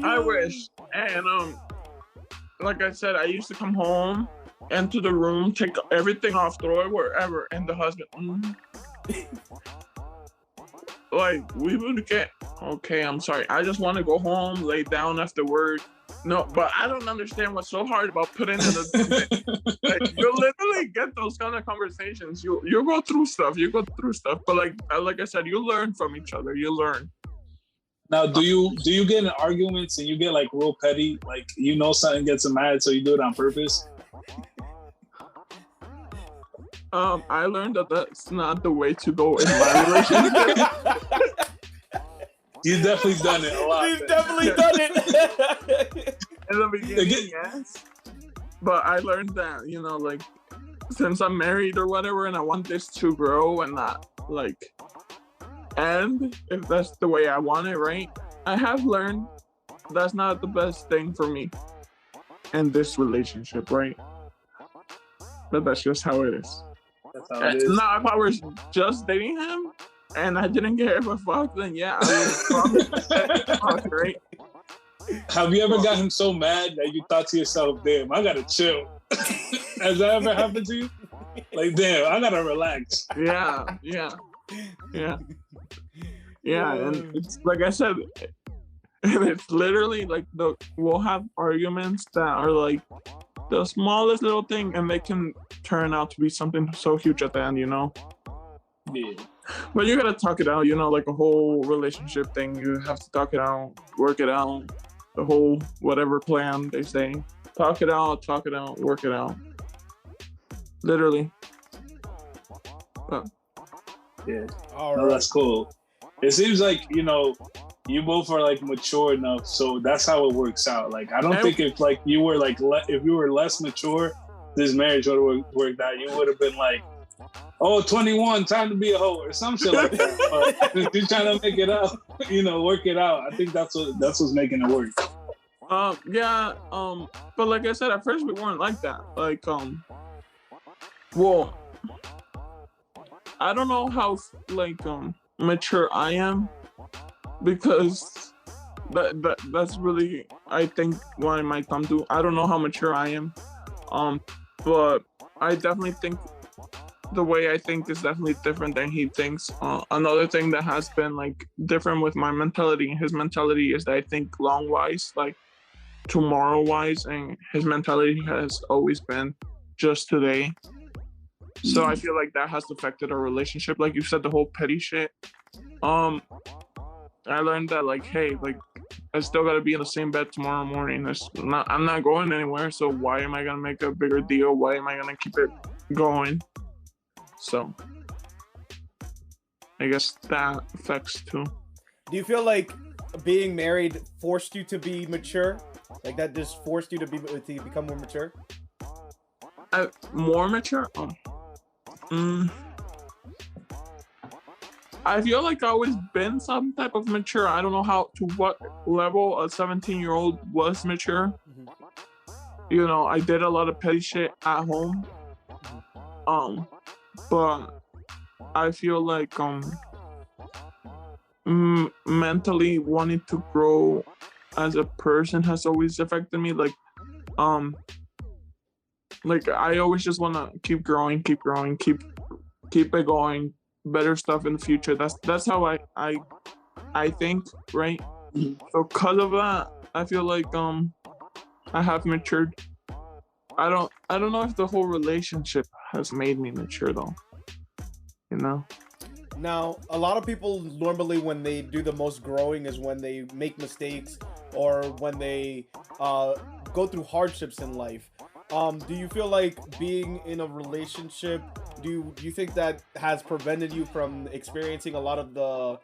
I wish. And like I said, I used to come home, enter the room, take everything off, throw it wherever, and the husband, like, we would get, okay, I'm sorry, I just want to go home, lay down after work. No, but I don't understand what's so hard about putting in the like, you literally get those kind of conversations. You go through stuff, but like I said, you learn from each other. You learn. Now, do you get in arguments and you get like real petty? Like, you know, something gets them mad, so you do it on purpose? I learned that that's not the way to go in my relationship. You've definitely done it a lot. You've definitely done it. In the beginning, yes. But I learned that, you know, like, since I'm married or whatever, and I want this to grow and not, like, end, if that's the way I want it, right? I have learned that's not the best thing for me in this relationship, right? But that's just how it is. That's how it is. Now, if I was just dating him, and I didn't give a fuck, then yeah, I would probably, right? Have you ever got him so mad that you thought to yourself, damn, I gotta chill? Has that ever happened to you? Like, damn, I gotta relax. Yeah. And it's like I said, and it's literally like we'll have arguments that are like the smallest little thing, and they can turn out to be something so huge at the end, Yeah. But you gotta talk it out, like a whole relationship thing. You have to talk it out, work it out, the whole whatever plan they say. Talk it out, work it out. Literally. Yeah. All No, right. that's cool. It seems like, you both are like mature enough, so that's how it works out. Like, I don't think if like you were like if you were less mature, this marriage would have worked out. You would have been like, oh, 21, time to be a hoe or some shit like that. But you're trying to make it out, work it out. I think that's what's making it work. Yeah. But like I said, at first we weren't like that. Like, well, I don't know how like mature I am, because that's really, I think, what it might come to. I don't know how mature I am, but I definitely think the way I think is definitely different than he thinks. Another thing that has been like different with my mentality and his mentality is that I think long wise, like tomorrow wise, and his mentality has always been just today. So I feel like that has affected our relationship. Like you said, the whole petty shit. I learned that like, hey, like I still gotta be in the same bed tomorrow morning. I'm not going anywhere. So why am I gonna make a bigger deal? Why am I gonna keep it going? So I guess that affects too. Do you feel like being married forced you to be mature? Like that just forced you to become more mature? More mature? I feel like I've always been some type of mature. I don't know to what level a 17-year-old was mature. Mm-hmm. I did a lot of petty shit at home. But I feel like mentally wanting to grow as a person has always affected me. Like I always just want to keep growing, keep it going, better stuff in the future. That's how I think, right? So because of that, I feel like I have matured. I don't know if the whole relationship has made me mature though. Now, a lot of people normally when they do the most growing is when they make mistakes or when they go through hardships in life. Do you feel like being in a relationship, do you think that has prevented you from experiencing a lot of the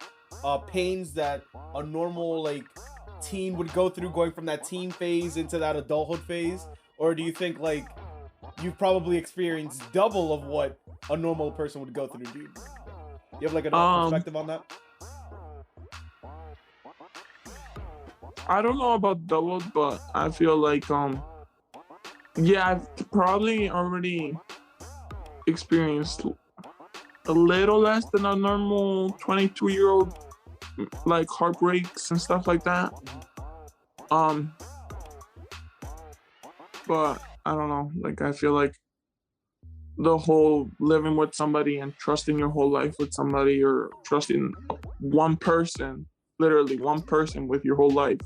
pains that a normal like teen would go through, going from that teen phase into that adulthood phase? Or do you think like you've probably experienced double of what a normal person would go through, dude? You have like a perspective on that? I don't know about double, but I feel like yeah, I've probably already experienced a little less than a normal 22-year-old, like heartbreaks and stuff like that. But I don't know, like I feel like the whole living with somebody and trusting your whole life with somebody, or trusting one person, literally one person with your whole life.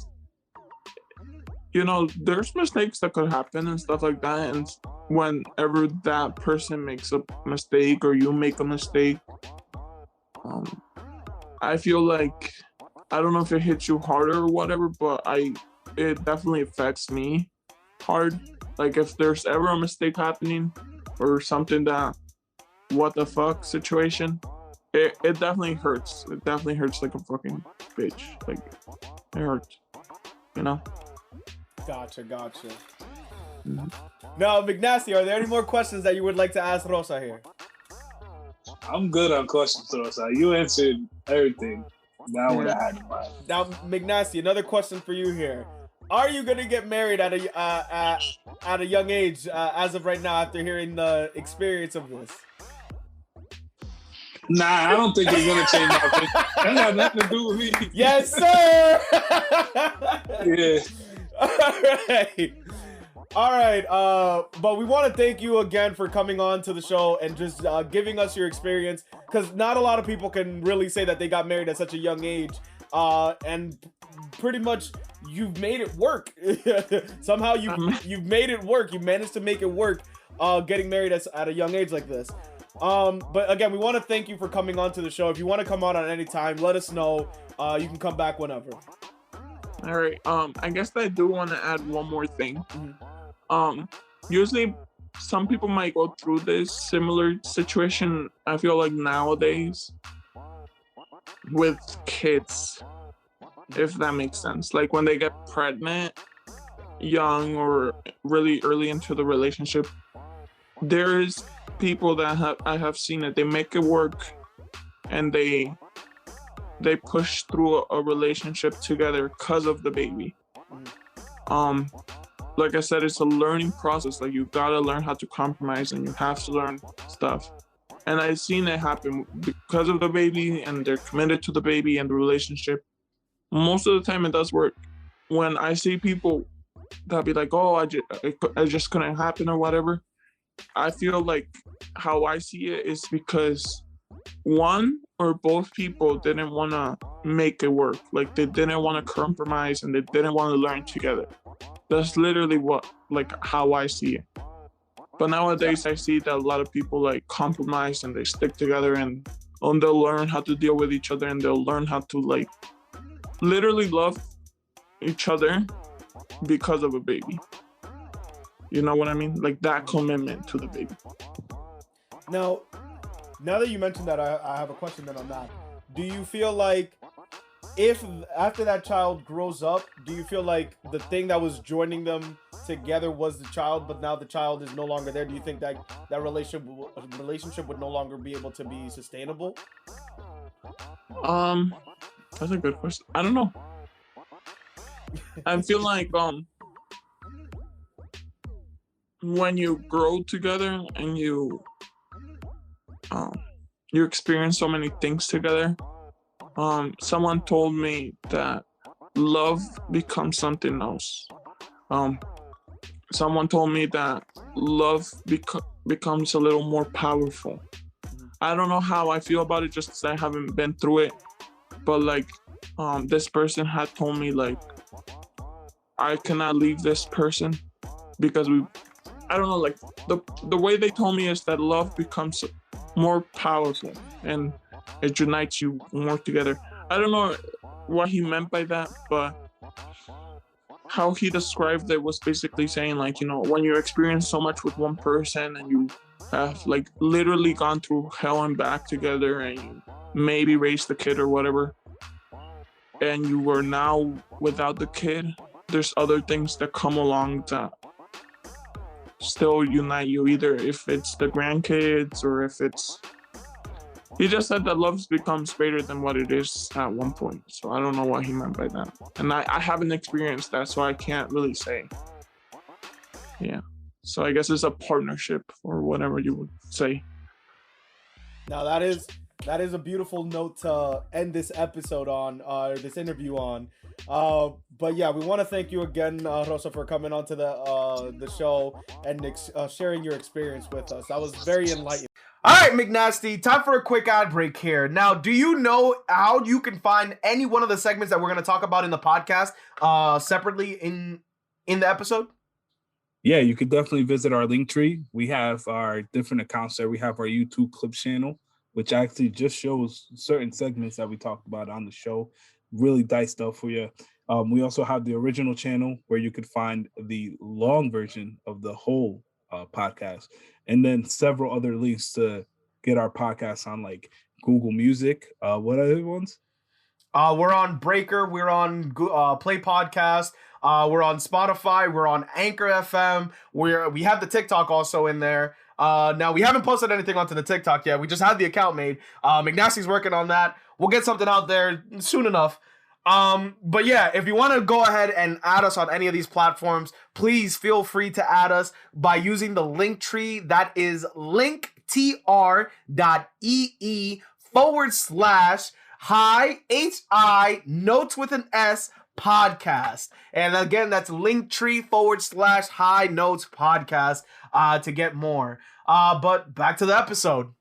There's mistakes that could happen and stuff like that. And whenever that person makes a mistake or you make a mistake, I feel like, I don't know if it hits you harder or whatever, but it definitely affects me hard. Like if there's ever a mistake happening or something that, what the fuck situation, it definitely hurts. It definitely hurts like a fucking bitch. Like it hurts, Gotcha. Mm-hmm. Now, McNasty, are there any more questions that you would like to ask Rosa here? I'm good on questions, Rosa. You answered everything that I would have had in mind. Now, McNasty, another question for you here. Are you gonna get married at a young age as of right now after hearing the experience of this? Nah, I don't think it's gonna change my opinion. That got nothing to do with me. Yes, sir. Yeah. All right. All right, but we want to thank you again for coming on to the show and just giving us your experience, because not a lot of people can really say that they got married at such a young age, and pretty much you've made it work. Somehow you've made it work. You managed to make it work, getting married at a young age like this. But again, we want to thank you for coming on to the show. If you want to come on at any time, let us know. You can come back whenever. All right. I guess I do want to add one more thing. Mm-hmm. Usually some people might go through this similar situation. I feel like nowadays with kids, if that makes sense. Like when they get pregnant young or really early into the relationship, there's people that I have seen it. They make it work and they push through a relationship together because of the baby. Like I said, it's a learning process. Like you gotta learn how to compromise and you have to learn stuff. And I've seen it happen because of the baby, and they're committed to the baby and the relationship. Most of the time it does work. When I see people that be like, oh, I just couldn't happen or whatever, I feel like how I see it is because one or both people didn't want to make it work. Like they didn't want to compromise and they didn't want to learn together. That's literally how I see it. But nowadays I see that a lot of people like compromise and they stick together and they'll learn how to deal with each other and they'll learn how to like literally love each other because of a baby. You know what I mean? Like that commitment to the baby. Now that you mentioned that, I have a question then on that. Do you feel like if after that child grows up, do you feel like the thing that was joining them together was the child, but now the child is no longer there? Do you think that relationship would no longer be able to be sustainable? That's a good question. I don't know. I feel like when you grow together and you experience so many things together. Someone told me that love becomes something else. Someone told me that love becomes a little more powerful. I don't know how I feel about it just because I haven't been through it. But like, this person had told me like, I cannot leave this person because I don't know, like the way they told me is that love becomes more powerful and it unites you more together. I don't know what he meant by that, but how he described it was basically saying like, you know, when you experience so much with one person and you have like literally gone through hell and back together and you maybe raised the kid or whatever, and you were now without the kid, there's other things that come along that still unite you, either if it's the grandkids or if it's... He just said that love becomes greater than what it is at one point. So I don't know what he meant by that. And I haven't experienced that, so I can't really say. Yeah. So I guess it's a partnership or whatever you would say. Now that is a beautiful note to end this episode on, this interview on. But yeah, we want to thank you again, Rosa, for coming on to the show and sharing your experience with us. That was very enlightening. All right, McNasty, time for a quick ad break here. Now, do you know how you can find any one of the segments that we're going to talk about in the podcast separately in the episode? Yeah, you could definitely visit our link tree. We have our different accounts there. We have our YouTube clip channel, which actually just shows certain segments that we talked about on the show. Really diced up for you. We also have the original channel where you could find the long version of the whole podcast, and then several other links to get our podcast on like Google Music. What other ones? We're on Breaker. We're on Play Podcast. We're on Spotify. We're on Anchor FM. We have the TikTok also in there. Now we haven't posted anything onto the TikTok yet. We just had the account made. McNasty's working on that. We'll get something out there soon enough. But yeah, if you want to go ahead and add us on any of these platforms, please feel free to add us by using the link tree. That is linktr.ee/hi notes with an S podcast. And again, that's linktree/high notes podcast to get more. But back to the episode.